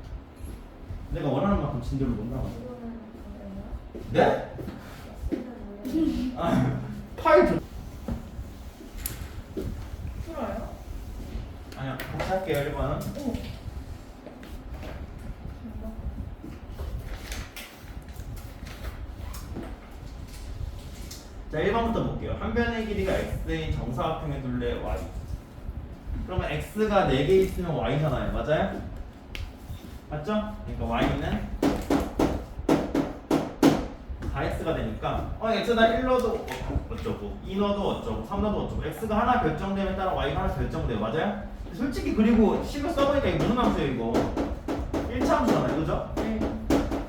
Speaker 1: 내가 원하는 만큼 진도를 못 나가. 네? 아, 파일 줘.
Speaker 2: 풀어요?
Speaker 1: 아니야, 같이 할게요. 1번은.
Speaker 2: 오.
Speaker 1: 자, 1번부터 볼게요. 한 변의 길이가 x인 정사각형의 둘레 y. 그러면 x가 4개 있으면 y잖아요. 맞아요? 맞죠? 그러니까 y는 4x가 되니까 x가 1 넣어도 어쩌고 2 넣어도 어쩌고 3 넣어도 어쩌고 x가 하나 결정됨에 따라 y가 하나 결정돼요. 맞아요? 솔직히 그리고 식을 써보니까 이게 무슨 함수예요 이거? 1차 함수잖아요. 그죠?
Speaker 2: 네.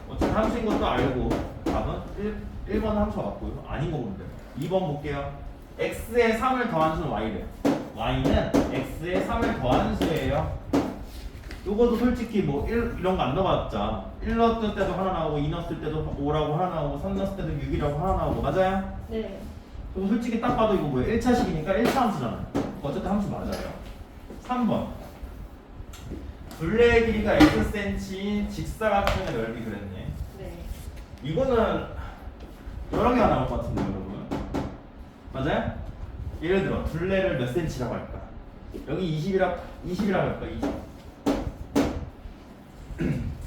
Speaker 1: 어차피 함수인 것도 알고 답은 1번 함수 같고요. 아닌 거 보면 돼요. 2번 볼게요. x에 3을 더한 수는 y래요. y는 x에 3을 더하는 수예요. 요것도 솔직히 뭐 1 이런 거 안 넣어봤자 1 넣었을 때도 하나 나오고 2 넣었을 때도 5라고 하나 나오고 3 넣었을 때도 6이라고 하나 나오고 맞아요?
Speaker 2: 네.
Speaker 1: 그리고 솔직히 딱 봐도 이거 뭐예요? 1차식이니까 1차 함수잖아요. 어쨌든 함수 맞아요. 3번 둘레의 길이가 xcm인 직사각형의 넓이 그랬네.
Speaker 2: 네.
Speaker 1: 이거는 여러 개가 나올 것 같은데요, 여러분. 맞아요? 예를 들어 둘레를 몇 cm라고 할까? 여기 20이라고 할까? 20.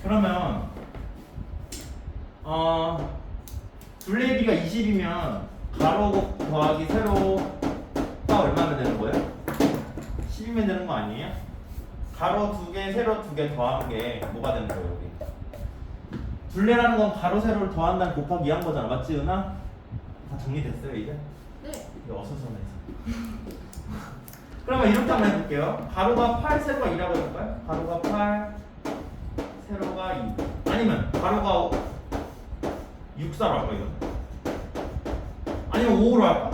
Speaker 1: 그러면 둘레의 길이가 20이면 가로 더하기 세로가 얼마면 되는 거예요? 10이면 되는 거 아니에요? 가로 2개, 세로 2개 더한 게 뭐가 되는 거예요, 여기? 둘레라는 건 가로, 세로를 더한다는 곱하기 2한 거잖아. 맞지, 은하? 다 정리됐어요, 이제?
Speaker 2: 네.
Speaker 1: 이거 어수선해서. 그러면 이렇게 한번 해볼게요. 가로가 8, 세로가 2라고 해볼까요? 가로가 8, 세로가 2. 아니면 가로가 6, 4로 할까, 이거? 아니면 5로 할까?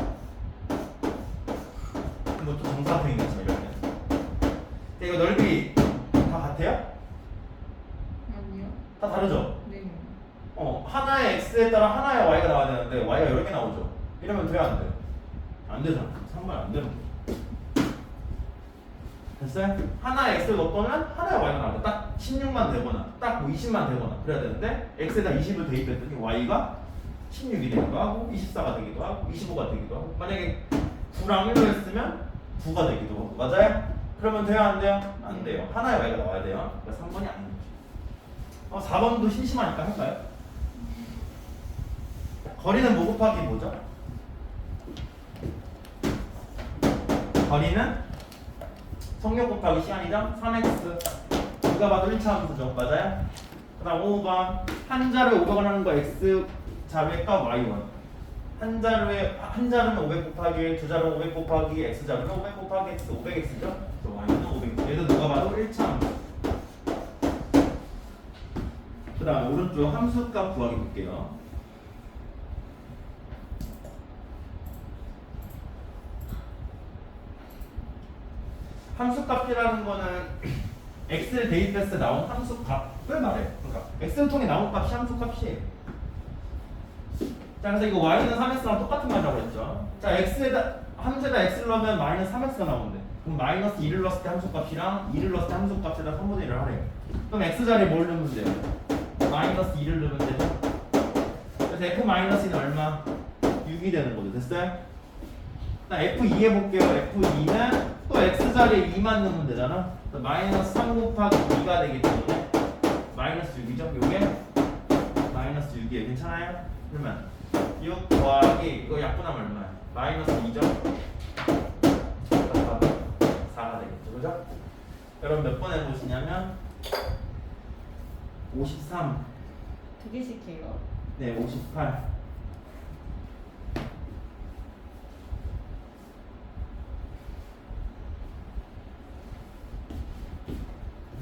Speaker 1: 이것도 정사각형이겠죠, 이렇게. 근데 이거 넓이 다 같아요?
Speaker 4: 아니요.
Speaker 1: 다 다르죠?
Speaker 4: 네.
Speaker 1: 하나의 x에 따라 하나의 y가 나와야 되는데 y가 여러 개 나오죠. 이러면 돼요, 안 돼요? 안 되잖아. 상관 안 되는 거예요. 됐어요? 하나의 x를 넣었더니 하나의 y가 나와야 돼. 딱 16만 되거나 딱 뭐 20만 되거나 그래야 되는데 x에다 20을 대입했더니 y가 16이 되기도 하고 24가 되기도 하고 25가 되기도 하고 만약에 9랑 1로 했으면 9가 되기도 하고 맞아요? 그러면 돼요, 안 돼요? 안 돼요. 하나의 y가 나와야 돼요. 그러니까 3번이 아닌 거죠. 4번도 심심하니까 할까요? 거리는 뭐 곱하기 뭐죠? 거리는 성역 곱하기 시간이죠? 3x 누가 봐도 1차 함수죠. 맞아요? 그 다음 5번 한 자루에 500원 하는 거 x 자루의 값 y1 한 자루는 500 곱하기 1, 두 자루는 500 곱하기 x 자루는 500 곱하기 x 500x죠? 그래서 y는 500x 얘도 누가 봐도 1차 함수. 그 다음 오른쪽 함수값 구하기 볼게요. 함수값이라는 거는 x를 대입했을 때 나온 함수값을 말해요. 그러니까 x를 통해 나온 값이 함수값이에요. 자, 그래서 이거 y는 3x랑 똑같은 말이라고 했죠. 자, 함수에다 x를 넣으면 마이너스 3x가 나오는데 그럼 마이너스 2를 넣었을 때 함수값이랑 2를 넣었을 때 함수값에다 3분의 1을 하래요. 그럼 x자리에 뭘 넣으면 돼요? 마이너스 2를 넣으면 되죠. 그래서 f 마이너스는 얼마? 6이 되는 거죠. 됐어요? 자, f2 해볼게요. f2는 또 x자리에 2만 넣으면 되잖아. 마이너스 3 곱하기 2가 되기 때문에 마이너스 6이죠. 요게 마이너스 6이에요. 괜찮아요? 그러면 6 더하기 이거 약분하면 얼마야? 마이너스 2죠? 4가 되겠죠. 그죠? 여러분 몇 번 해보시냐면 53
Speaker 2: 두 개씩 해요.
Speaker 1: 네 58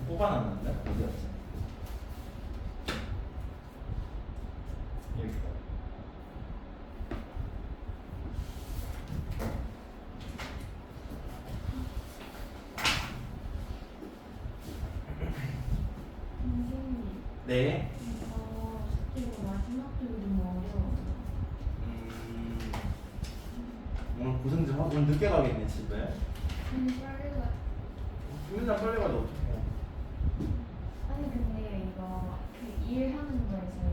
Speaker 1: 뽑아놨는데 어디였지? 여기.
Speaker 3: 선생님,
Speaker 1: 네.
Speaker 3: 이거 마지막 쪽이 너무 어려워.
Speaker 1: 오늘 고생 좀 하고 오늘 늦게 가겠네 집에.
Speaker 3: 빨리 가.
Speaker 1: 맨날 빨리 가도 어떡해.
Speaker 3: 아니 근데 이거 그 일하는 거에서요.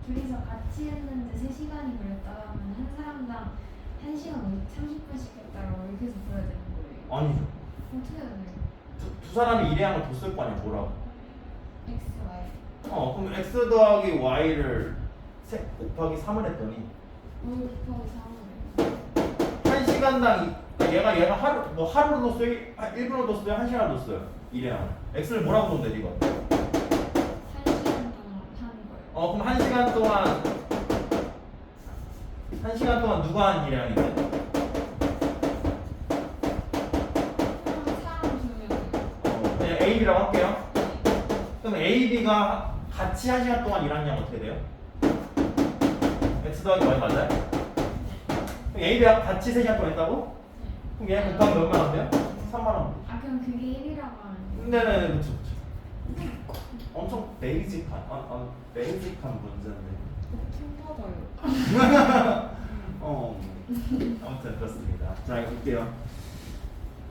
Speaker 3: 둘이서 같이 했는데 3시간이 걸렸다면 한 사람당 1시간 30분씩 했다고 이렇게 해서 보여야 되는 거예요.
Speaker 1: 아니죠.
Speaker 3: 어떻게 해야 돼요?
Speaker 1: 두 사람이 일의 양을 더 쓸 거 아니야 뭐라고.
Speaker 3: X, Y.
Speaker 1: 그럼 x 더하기 y를 곱하기 3을 했더니
Speaker 3: 5 곱하기 3을
Speaker 1: 1시간당 얘가 하루로 뒀어요? 1분으로 뒀어요? 1시간을 뒀어요? 일의 양을. x를 뭐라고 놓으면 돼 이거?
Speaker 3: 1시간 동안 하는 거예요.
Speaker 1: 그럼 1시간 동안 누가 한 일의 양이 돼?
Speaker 3: 그럼 사람 주면
Speaker 1: 그냥 A, B라고 할게요. 그럼 A, B가 같이 1시간 동안 일한 양 어떻게 돼요? x 더하기 y 맞아요? 그럼 A, B가 같이 3시간 동안 했다고? 그럼 얘 곱하기 몇만 원 돼요? 3만 원.
Speaker 3: 아 그럼 그게 1이라고 하면 돼요?
Speaker 1: 네네 그쵸 그쵸. 엄청 베이직한 문제인데.
Speaker 4: 킹 받아요.
Speaker 1: 아무튼 그렇습니다. 자 이거 볼게요.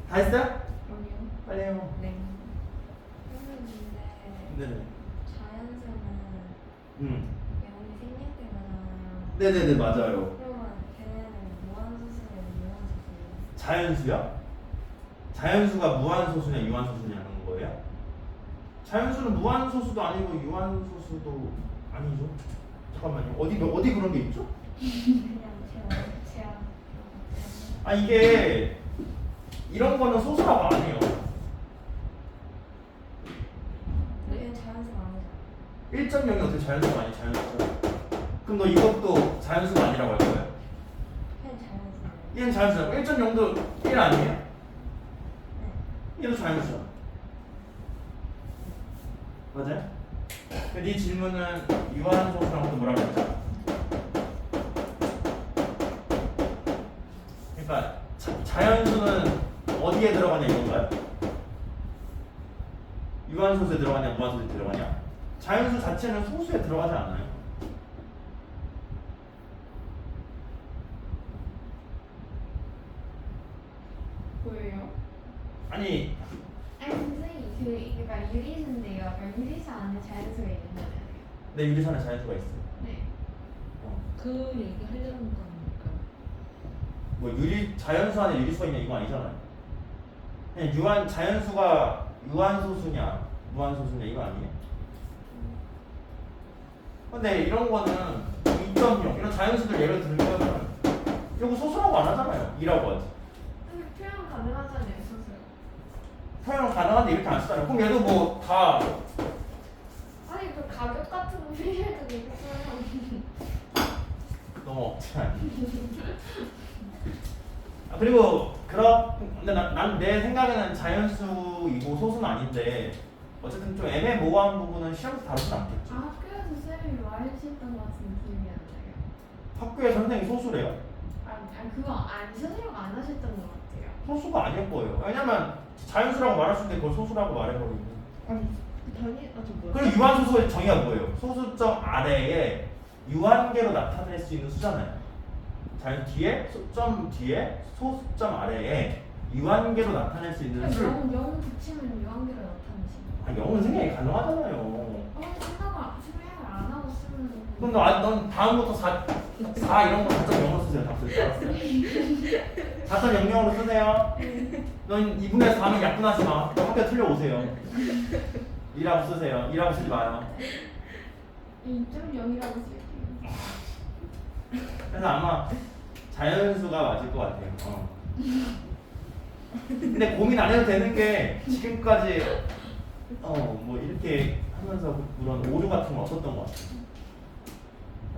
Speaker 1: 다 했어요?
Speaker 4: 아니요.
Speaker 1: 빨리 해요.
Speaker 4: 네.
Speaker 3: 근데
Speaker 1: 네네.
Speaker 3: 자연수는
Speaker 1: 음.
Speaker 3: 영이 생길 때마잖아요.
Speaker 1: 네네네 맞아요.
Speaker 3: 그러면 걔네는 무한소수예요, 유한소수예요?
Speaker 1: 자연수야? 자연수가 무한소수냐 유한소수냐 하는 거예요? 자연수는 무한소수도 아니고 유한소수도 아니죠. 잠깐만요. 어디 그런 게 있죠?
Speaker 3: 그냥 제가
Speaker 1: 아 이게 이런 거는 소수라고 안 해요.
Speaker 3: 얘는 자연수가 아니잖아.
Speaker 1: 1.0이 어떻게 자연수가 아니 자연수죠? 그럼 너 이것도 자연수가 아니라고 할 거예요?
Speaker 3: 걔는 자연수예요.
Speaker 1: 얘는 자연수야. 1.0도 1 아니에요?
Speaker 3: 네.
Speaker 1: 얘도 자연수야. 맞아요? 네 질문은 유한소수랑 또 뭐라고 했죠? 그러니까 자연수는 어디에 들어가냐 이건가요? 유한소수에 들어가냐 무한소수에 들어가냐? 자연수 자체는 소수에 들어가지 않아요.
Speaker 4: 뭐예요?
Speaker 1: 아니
Speaker 3: 아니 선생님 그러니까 유리수인데요. 그러니까 유리수 안에 자연수가 있는 거잖아요.
Speaker 1: 내 유리선에 자연수가 있어.
Speaker 3: 네.
Speaker 2: 그 얘기 하려는 거 아닐까요?
Speaker 1: 뭐 자연수 안에 유리수가 있냐 이거 아니잖아요. 그냥 자연수가 유한소수냐 무한소수냐 이거 아니에요? 근데 이런 거는 2.0 이런 자연수들 예를 들면 이거 소수라고 안 하잖아요. 2라고 하지.
Speaker 3: 근데 표현 가능하잖아요, 소수요.
Speaker 1: 표현 가능한데 이렇게 안 쓰잖아요. 그럼 얘도 뭐 다
Speaker 3: 아니 그 가격 같은 거 필요할 때도 있어요.
Speaker 1: 너무 억지하네. 그리고 근데 난 내 생각에는 자연수이고 소수는 아닌데 어쨌든 좀 애매모호한 부분은 시험에서 다루진 않겠죠.
Speaker 3: 아, 학교에서 쌤이 말해주셨던 것 같은데 기억이 안 나요.
Speaker 1: 학교에서 선생님이 소수래요.
Speaker 3: 아니 그거 선생님 안 하셨던 것 같아요.
Speaker 1: 소수가 아닐 거예요. 왜냐면 자연수라고 말할 수 있는데 그걸 소수라고 말해버리고.
Speaker 4: 아니 저 뭐야?
Speaker 1: 그리고 유한소수의 정의가 뭐예요? 소수점 아래에 유한계로 나타낼 수 있는 수잖아요. 자연 뒤에 소점 뒤에 소수점 아래에 유한계로 나타낼 수 있는 수를.
Speaker 3: 영 붙이면 유한계로 나타내시는
Speaker 1: 아, 0은 생각이 가능하잖아요.
Speaker 3: 생각을 안 하고 쓰면
Speaker 1: 그럼 넌 다음부터 4 이런 거 4.0으로 쓰세요. 답 쓸 줄 알았어요. 4.00으로 쓰세요. 넌 2분의 4는 약분하지 마. 학교 틀려오세요. 2라고 쓰세요. 2라고 쓰지 마요.
Speaker 3: 2.0이라고 쓸게요.
Speaker 1: 그래서 아마 자연수가 맞을 것 같아요. 근데 고민 안 해도 되는 게 지금까지 뭐 이렇게 하면서 그런 오류 같은 건 없었던 것 같아요.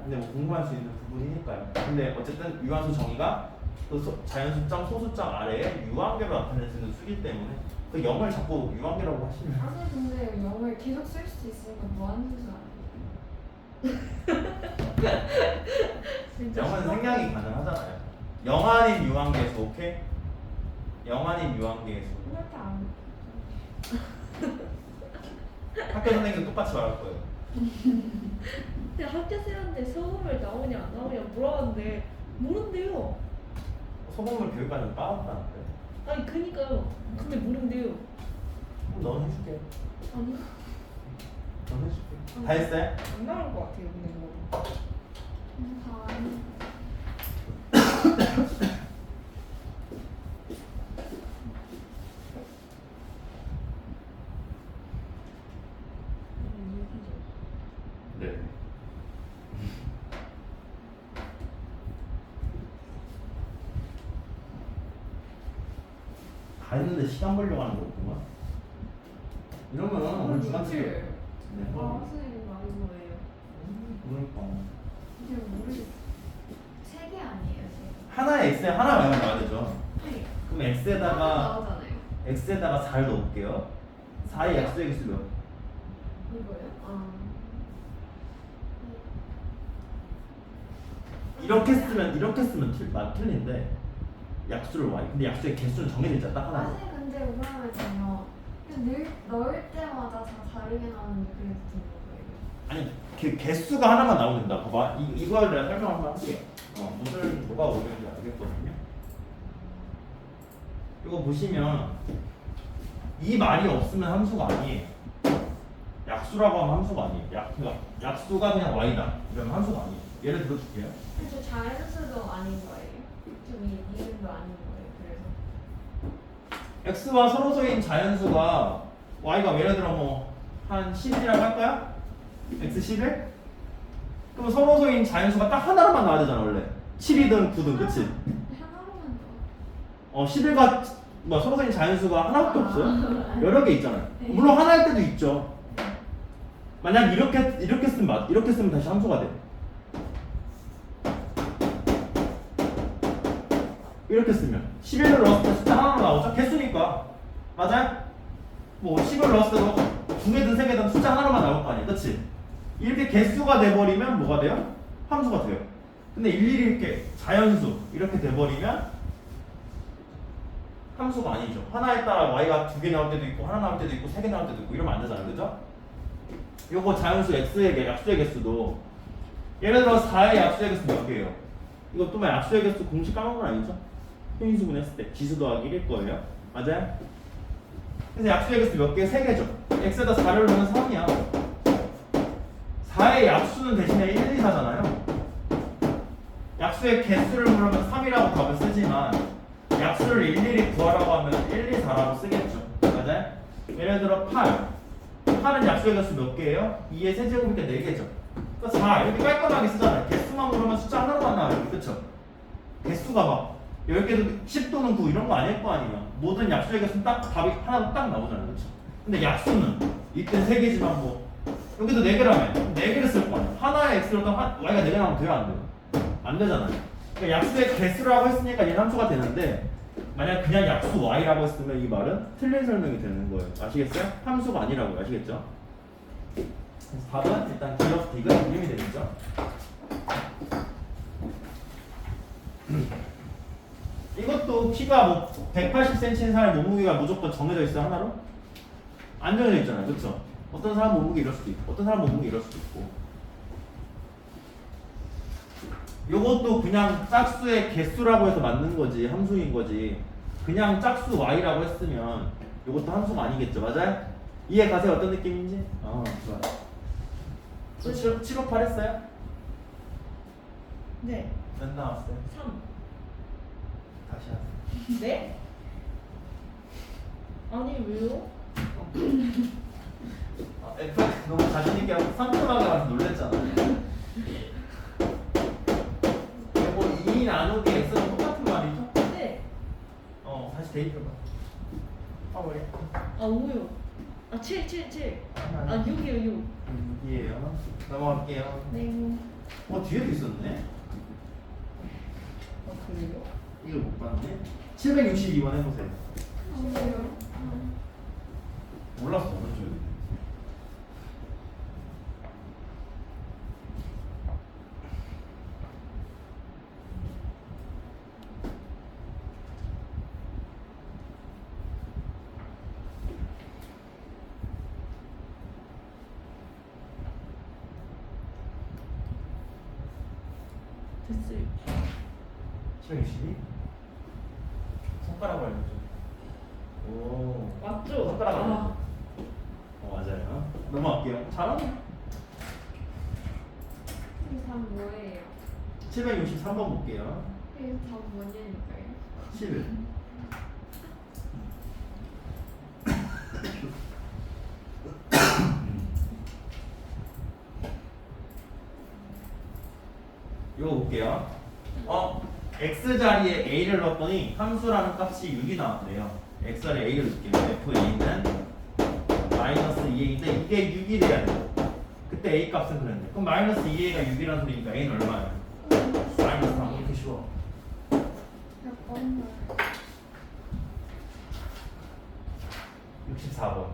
Speaker 1: 근데 뭐 궁금할 수 있는 부분이니까요. 근데 어쨌든 유한수 정의가 또 자연수점 소수점 아래에 유한계로 나타낼 수 있는 수이기 때문에 그 0을 자꾸 유한계라고 하시면
Speaker 3: 아니 근데 0을 계속 쓸 수 있으니까 무한수수 아니에요?
Speaker 2: 진짜
Speaker 1: 0은 생략이 가능하잖아요. 0 아닌 유한계수 오케이? 0 아닌 유한계수.
Speaker 3: 그렇게 안
Speaker 1: 학교 선생님도 똑같이 말할 거예요.
Speaker 2: 근데 학교 쌤한테 소금을 나오냐 안 나오냐 물어봤는데 모른대요.
Speaker 1: 소금물 교육과정 빠졌다는데.
Speaker 2: 아니 그니까요. 근데 모른대요.
Speaker 1: 그럼 넌 해줄게.
Speaker 2: 아니
Speaker 1: 넌 해줄게. 다 했어요?
Speaker 4: 안 나올 것 같아요 근데 이거.
Speaker 3: 다
Speaker 1: 네. 다 했는데 시간 벌려고 하는 거구만. 이러면 우리 중간
Speaker 4: 며칠?
Speaker 1: 네.
Speaker 3: 선생님 많은 거예요.
Speaker 1: 그러니까
Speaker 3: 이제 모르겠어요. 3개 아니에요, 3개.
Speaker 1: 하나에 x에 하나 말고 나와야 되죠.
Speaker 3: 네.
Speaker 1: 그럼
Speaker 3: 하나
Speaker 1: x에다가
Speaker 3: 나오잖아요.
Speaker 1: x에다가 4를 넣을게요. 4의 약수의 개수 몇?
Speaker 3: 이거요?
Speaker 1: 이렇게 쓰면 틀린데 약수를 y. 근데 약수의 개수는 정해져 있잖아. 딱 하나.
Speaker 3: 아니 근데 그러면요 넣을 때마다 다 다르게 나오는데 그래도 되는 거예요?
Speaker 1: 아니 그 개수가 하나만 나오면 된다. 봐봐. 이걸 내가 설명 한번 할게. 무슨 뭐가 오는지 알겠거든요. 이거 보시면 이 말이 없으면 함수가 아니에요. 약수라고 하면 함수가 아니에요. 그러니까 약수가 그냥 y다. 이러면 함수가 아니에요. 예를 들어줄게요.
Speaker 3: 근데 자연수도 아닌 거예요? 좀 이름도 아닌 거예요? 그래서
Speaker 1: x와 서로서인 자연수가 y가 예를 들어 뭐 한 10이라고 할까요? x 11? 그럼 서로서인 자연수가 딱 하나로만 나와야 되잖아 원래. 7이든 9든 그치?
Speaker 3: 하나로만 더
Speaker 1: 11과 뭐 서로서인 자연수가 하나밖에 없어요? 여러 개 있잖아요.
Speaker 3: 네.
Speaker 1: 물론 하나일 때도 있죠. 만약 이렇게 쓰면 이렇게 쓰면 다시 함수가 돼. 이렇게 쓰면 11을 넣었을 때 숫자 하나로 나오죠? 개수니까. 맞아요? 뭐 10을 넣었을 때도 두 개든 세 개든 숫자 하나로만 나올 거 아니에요. 그치? 이렇게 개수가 돼버리면 뭐가 돼요? 함수가 돼요. 근데 일일이 이렇게 자연수 이렇게 돼버리면 함수가 아니죠. 하나에 따라 y가 두 개 나올 때도 있고 하나 나올 때도 있고 세 개 나올 때도 있고 이러면 안 되잖아요. 그죠? 요거 자연수 x의 약수의 개수도 예를 들어 4의 약수의 개수 몇 개예요? 이것도 뭐 약수의 개수 공식 까먹은 건 아니죠? 평인수 분했을 때 지수 더하기 1일 거예요. 맞아요? 그래서 약수의 개수 몇 개? 3개죠. x에다 4를 넣으면 3이야. 4의 약수는 대신에 1, 2, 4잖아요. 약수의 개수를 물으면 3이라고 답을 쓰지만 약수를 일일이 구하라고 하면 1, 2, 4라고 쓰겠죠. 맞아요? 예를 들어 8. 8은 약수의 개수 몇 개예요? 2의 세제곱이니까 4개죠. 그러니까 4 이렇게 깔끔하게 쓰잖아요. 개수만 물으면 숫자 하나로만 나와요. 그쵸? 개수가 막 10개도 10 또는 9 이런 거 아닐 거 아니에요. 모든 약수의 개수는 딱 답이 하나 딱 나오잖아요. 그쵸? 근데 약수는 이땐 3개지만 뭐 여기도 4개라면 4개를 쓸 거 아니에요. 하나의 x를 y가 4개 나오면 돼요? 안 돼요? 안 되잖아요. 그러니까 약수의 개수라고 했으니까 얘는 함수가 되는데 만약 그냥 약수 y라고 했으면 이 말은 틀린 설명이 되는 거예요. 아시겠어요? 함수가 아니라고요. 아시겠죠? 그래서 답은 일단 기억 D가 이름이 되겠죠? 이것도 키가 뭐 180cm인 사람의 몸무게가 무조건 정해져 있어요 하나로? 안 정해져 있잖아요. 그렇죠? 어떤 사람 몸무게 이럴 수도 있고 어떤 사람 몸무게 이럴 수도 있고 요것도 그냥 짝수의 개수라고 해서 맞는 거지 함수인 거지 그냥 짝수 y라고 했으면 요것도 함수가 아니겠죠. 맞아요? 이해 가세요? 어떤 느낌인지? 좋아요. 758 했어요?
Speaker 2: 네.
Speaker 1: 몇 나왔어요?
Speaker 2: 3.
Speaker 1: 다시 하세요.
Speaker 2: 네? 아니 왜요?
Speaker 1: F 너무 자신있게 하고 상큼하게 와서 놀랬잖아요. 뭐 2 나누기 x는 똑같은 말이죠?
Speaker 2: 네.
Speaker 1: 다시 대입해봐. 머리.
Speaker 2: 아 5요. 아 7. 아 6이요 6.
Speaker 1: 6이에요. 넘어갈게요.
Speaker 3: 네.
Speaker 1: 뒤에도 있었네?
Speaker 2: 그래요?
Speaker 1: 이걸 못 봤네. 762번 해보세요.
Speaker 3: 왜요?
Speaker 1: 몰랐어, 오른쪽에.
Speaker 2: 됐어요.
Speaker 1: 762? 손가락으로 알려줘. 오.
Speaker 2: 맞죠?
Speaker 1: 손가락
Speaker 2: 아.
Speaker 1: 알려줘. 맞아요. 넘어갈게요. 잘하네.
Speaker 3: 이 답 뭐예요?
Speaker 1: 763번 볼게요.
Speaker 3: 이 답 뭐냐니까요?
Speaker 1: 11. 이거 볼게요. x자리에 a를 넣었더니 함수라는 값이 6이 나왔대요. x자리에 a를 넣을게요. fa는 마이너스 2a인데 이게 6이 돼야 돼요. 그때 a 값은 그랬는데 그럼 마이너스 2a가 6이라는 소리니까 a는 얼마예요? 마이너스 3. 이렇게 쉬워.
Speaker 3: 몇 번?
Speaker 1: 64번.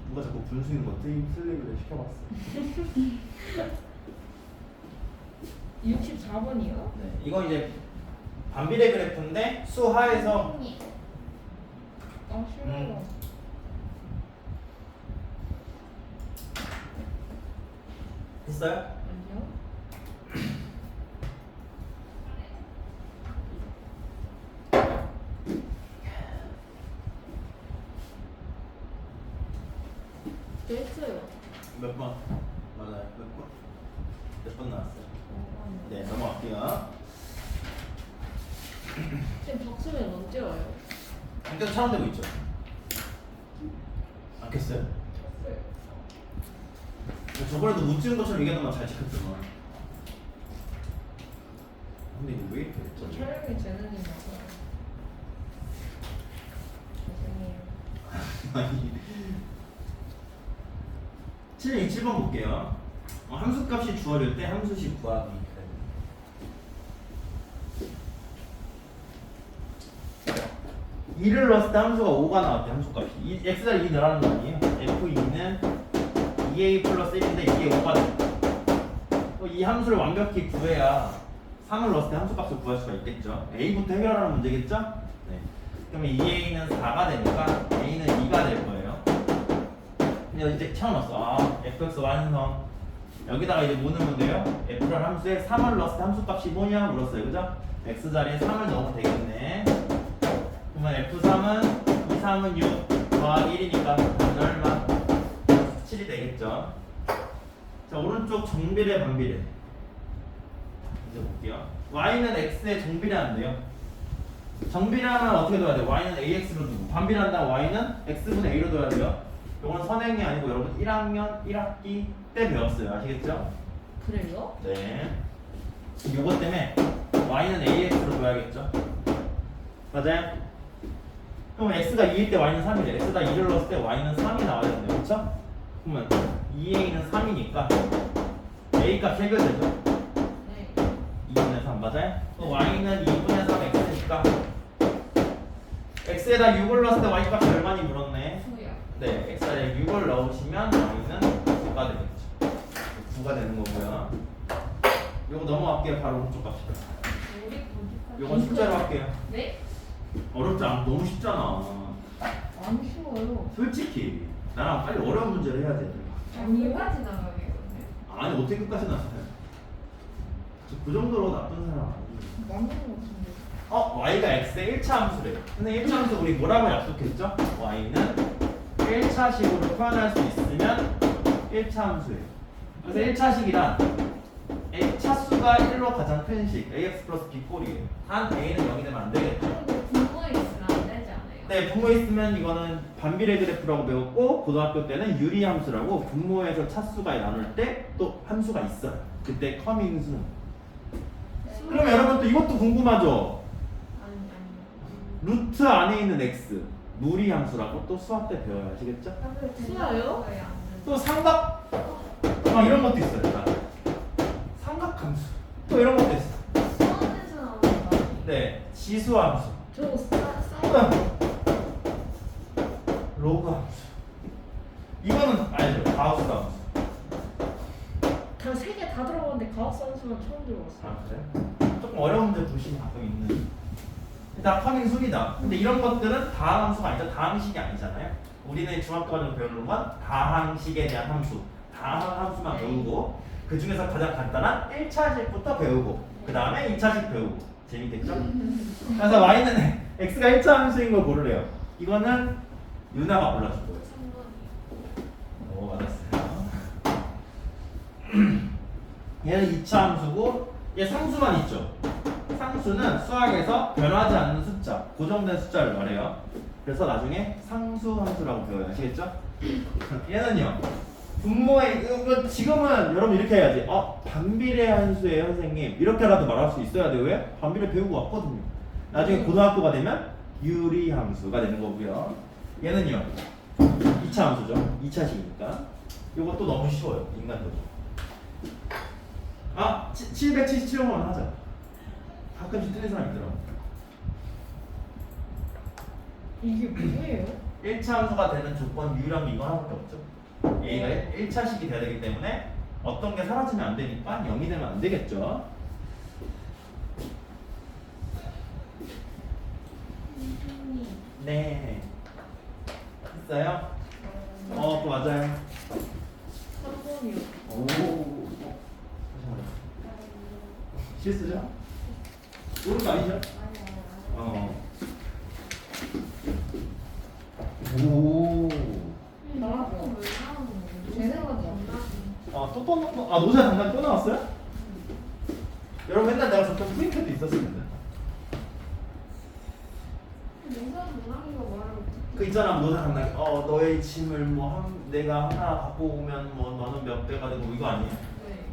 Speaker 1: 누가 자꾸 분수인 거 틀리기를 시켜봤어.
Speaker 2: 64번이요?
Speaker 1: 네, 이거 이제 반비례 그래프인데 수하에서
Speaker 3: 선생님,
Speaker 2: 아 싫어.
Speaker 1: 됐어요?
Speaker 2: 아니요. 됐어요.
Speaker 1: 몇 번? 맞아요. 몇 번? 몇 번 나왔어요? 네, 넘어갈게요.
Speaker 2: 지금 박수면 언제 와요?
Speaker 1: 계속 촬영되고 있죠? 않겠어요? 저번에도 못 찍은 것처럼 얘기하더만 잘 찍혔더만. 근데 이거 왜 이렇게
Speaker 2: 저
Speaker 1: 됐죠?
Speaker 2: 촬영이 재능이 나서요. 죄송해요.
Speaker 1: 아니 7번 볼게요. 함수값이 주어질 때 함수식 구하기. 2를 넣었을 때 함수가 5가 나왔대. 함수값이 x를 2 넣으라는 거 아니에요? f2는 2a 플러스 1인데 이게 5가 됩니다. 이 함수를 완벽히 구해야 3을 넣었을 때 함수값을 구할 수가 있겠죠. a부터 해결하는 문제겠죠? 네. 그러면 2a는 4가 되니까 a는 2가 될 거예요. 근데 이제 채워놨어. 아, fx 완성. 여기다가 이제 뭐 넣으면 돼요? f라는 함수에 3을 넣었을 때 함수값이 뭐냐 물었어요. 그죠? x 자리에 3을 넣으면 되겠네. 그러면 f3은 2, 3은 6 더하기 1이니까 답은 얼마? 7이 되겠죠. 자, 오른쪽 정비례 반비례 이제 볼게요. y는 x에 정비례한대요. 정비례하면 어떻게 둬야 돼요? y는 ax로 두고 반비례한다면 y는 x분의 a로 둬야 돼요. 이건 선행이 아니고 여러분 1학년 1학기 때 배웠어요. 아시겠죠?
Speaker 2: 그래요?
Speaker 1: 네. 요거 때문에 y는 ax로 둬야겠죠. 맞아요? 그럼 x가 2일 때 y는 3이래. x가 2를 넣었을 때 y는 3이 나와야 되네요. 그렇죠? 그러면 2a는 3이니까 a 값 해결되죠?
Speaker 2: 네.
Speaker 1: 2분의 3 맞아요? 또 y는 2분의 3 x니까 x에다 6을 넣었을 때 y 값이 얼마니 물었네.
Speaker 3: 수요.
Speaker 1: 네, x에 6을 넣으시면 y는 9가 되겠죠. 9가 되는 거고요. 요거 넘어갈게요. 바로 오른쪽 갑시다.
Speaker 3: 우리 보기까지.
Speaker 1: 요건 숫자로 할게요.
Speaker 2: 네?
Speaker 1: 어렵지 않아. 너무 쉽잖아.
Speaker 2: 안 쉬워요.
Speaker 1: 솔직히 나랑 빨리 어려운 문제를 해야 돼.
Speaker 3: 여기까지 나가게요.
Speaker 1: 아니 어떻게 끝까지 나왔어요? 그 정도로 나쁜 사람 아니에요.
Speaker 2: 맞는 것 같은데.
Speaker 1: y가 x의 1차 함수래요. 근데 1차 함수 우리 뭐라고 약속했죠? y는 1차식으로 표현할 수 있으면 1차 함수예요. 그래서 1차식이란 차수가 1로 가장 큰 식 ax 플러스 b 꼴이에요. 단 a는 0이 되면 안 되겠죠?
Speaker 3: 분모에 있으면 안 되지 않아요?
Speaker 1: 네, 분모에 있으면 이거는 반비례 그래프라고 배웠고 고등학교 때는 유리함수라고 분모에서 차수가 나눌 때 또 함수가 있어요. 그때 커밍순. 그럼 여러분 또 이것도 궁금하죠?
Speaker 3: 아니.
Speaker 1: 루트 안에 있는 x 무리함수라고 또 수학 때 배워야 아시겠죠?
Speaker 2: 수화요?
Speaker 1: 또 삼각 막 이런 것도 있어요. 삼각함수 또 이런 것도 있어요.
Speaker 3: 수원에서 나오는 거.
Speaker 1: 네, 지수함수,
Speaker 2: 저 사인.
Speaker 1: 로그함수. 이거는 알죠? 가우스함수.
Speaker 2: 다 세 개 다 들어봤는데 가학선수만 처음 들어봤어요.
Speaker 1: 아 그래? 조금 어려운 문제 보시면 가끔 있는. 다 커밍순이다. 근데 이런 것들은 다항수가 아니죠. 다항식이 아니잖아요. 우리는 중학교 과정 배우는 건 다항식에 대한 함수, 다항함수만 배우고 그 중에서 가장 간단한 1차식부터 배우고 그 다음에 2차식 배우고 재밌겠죠? 그래서 y는 x가 1차 함수인 걸 고르래요. 이거는 유나가 골라줄 거예요. 오 맞았어요. 얘는 2차 함수고 얘 상수만 있죠. 상수는 수학에서 변하지 않는 숫자, 고정된 숫자를 말해요. 그래서 나중에 상수 함수라고 배워요. 아시겠죠? 얘는요. 분모에 이거 지금은 여러분 이렇게 해야지. 반비례 함수예요, 선생님. 이렇게라도 말할 수 있어야 돼요. 왜? 반비례 배우고 왔거든요. 나중에 고등학교가 되면 유리 함수가 되는 거고요. 얘는요. 2차 함수죠. 2차식이니까. 이것도 너무 쉬워요. 인간도죠. 777번만 하자. 가끔씩 틀린 사람 있더라고.
Speaker 2: 이게 뭐예요?
Speaker 1: 1차 함수가 되는 조건 유일한 게 이거 하나밖에 없죠. A가 1차식이 돼야 되기 때문에 어떤 게 사라지면 안 되니까 0이 되면 안 되겠죠. 네. 있어요? 그거 맞아요.
Speaker 2: 3번이요.
Speaker 1: 오. 실수죠? 오른 거 아니죠? 어. 오.
Speaker 3: 나왔고 왜 나오는 거야? 제대로 장난이.
Speaker 1: 노사 잠깐 또 나왔어요? 여러분 맨날 내가 줬던 프린트도 있었을 텐데.
Speaker 3: 노사 장난이가 말을
Speaker 1: 그 있잖아 노사 장난. 너의 짐을 내가 하나 갖고 오면 너는 몇 배가 되고 이거 아니에요?
Speaker 3: 네.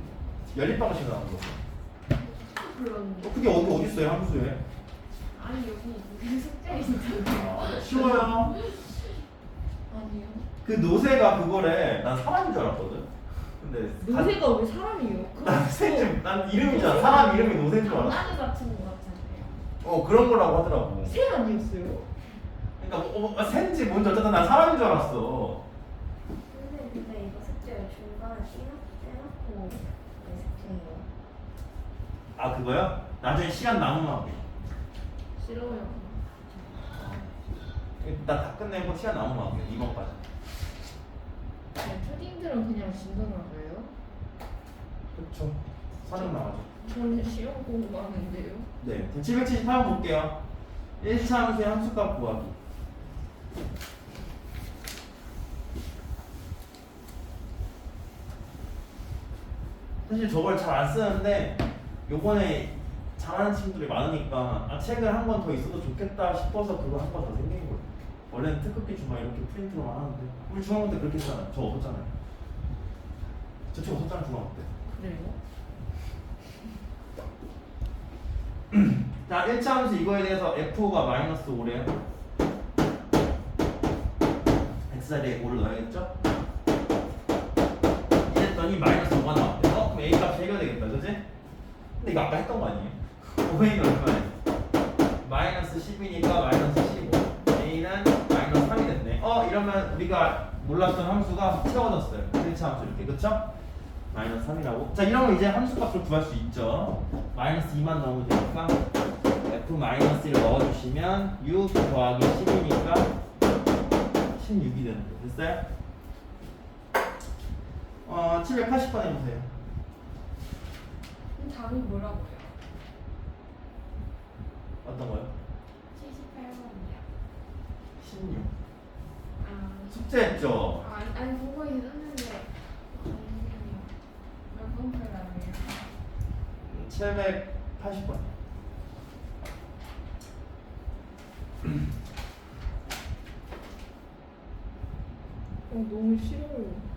Speaker 1: 연립방식 나온 거.
Speaker 3: 그런데.
Speaker 1: 그게 어디 있어요 함수에?
Speaker 3: 아니 여기 숙제 있잖아요.
Speaker 1: 쉬워요.
Speaker 2: 아니요.
Speaker 1: 그 노세가 그거래. 난 사람인 줄 알았거든. 근데
Speaker 2: 노새가 왜 사람이에요?
Speaker 1: 난 이름이잖아. 사람 이름이 노세인 줄 알았어.
Speaker 3: 장난이 같은 거 같잖아요.
Speaker 1: 그런 거라고 하더라고.
Speaker 2: 새 아니었어요?
Speaker 1: 그러니까 새인지 뭔지 어쨌든 난 사람인 줄 알았어.
Speaker 3: 근데 이거 숙제 중간에 떼놓고 왜 숙제예요?
Speaker 1: 아 그거요? 나중에 시간 남으면 하게.
Speaker 2: 싫어요.
Speaker 1: 나 다 끝내고 시간 남으면 하게. 2번까지.
Speaker 2: 초딩들은 그냥 진단하고요.
Speaker 1: 그렇죠. 사정 나가죠.
Speaker 2: 저는 시험 공부하는데요.
Speaker 1: 네. 778번 볼게요. 1차 함수의 함수값 구하기. 사실 저걸 잘 안 쓰는데 요번에 잘하는 친구들이 많으니까 책을 한 권 더 있어도 좋겠다 싶어서 그거 한 번 더 생긴 거예요. 원래는 특급기 주말 이렇게 프린트로만 하는데 우리 중학교 때 그렇게 했잖아요. 저 없었잖아요. 저 책 없었잖아요 중학교 때.
Speaker 2: 그래요?
Speaker 1: 자, 1차 함수 이거에 대해서 f가 마이너스 5래요. x자리에 5를 넣어야겠죠? 이랬더니 마이너스 5가 나왔대. 그럼 a 값이 해결되겠다, 그지? 근데 이거 아까 했던 거 아니에요? 5a는 얼마예요? 마이너스 10이니까 마이너스 15. a는 마이너스 3이 됐네. 이러면 우리가 몰랐던 함수가 채워졌어요. 1차 함수 이렇게, 그쵸? 마이너스 3이라고. 자, 이러면 이제 함수값을 구할 수 있죠. 마이너스 2만 넣으면 되니까 f 마이너스 1 넣어주시면 6 더하기 10이니까 16이 되는 거예요. 됐어요? 780번 해보세요.
Speaker 3: 그럼 답이 뭐라고요?
Speaker 1: 어떤 거요?
Speaker 3: 78번이요.
Speaker 1: 16.
Speaker 3: 아,
Speaker 1: 숙제했죠?
Speaker 3: 아니 보고 있었는데 아니요. 몇번 풀라고요?
Speaker 1: 780번.
Speaker 2: 너무 싫어요.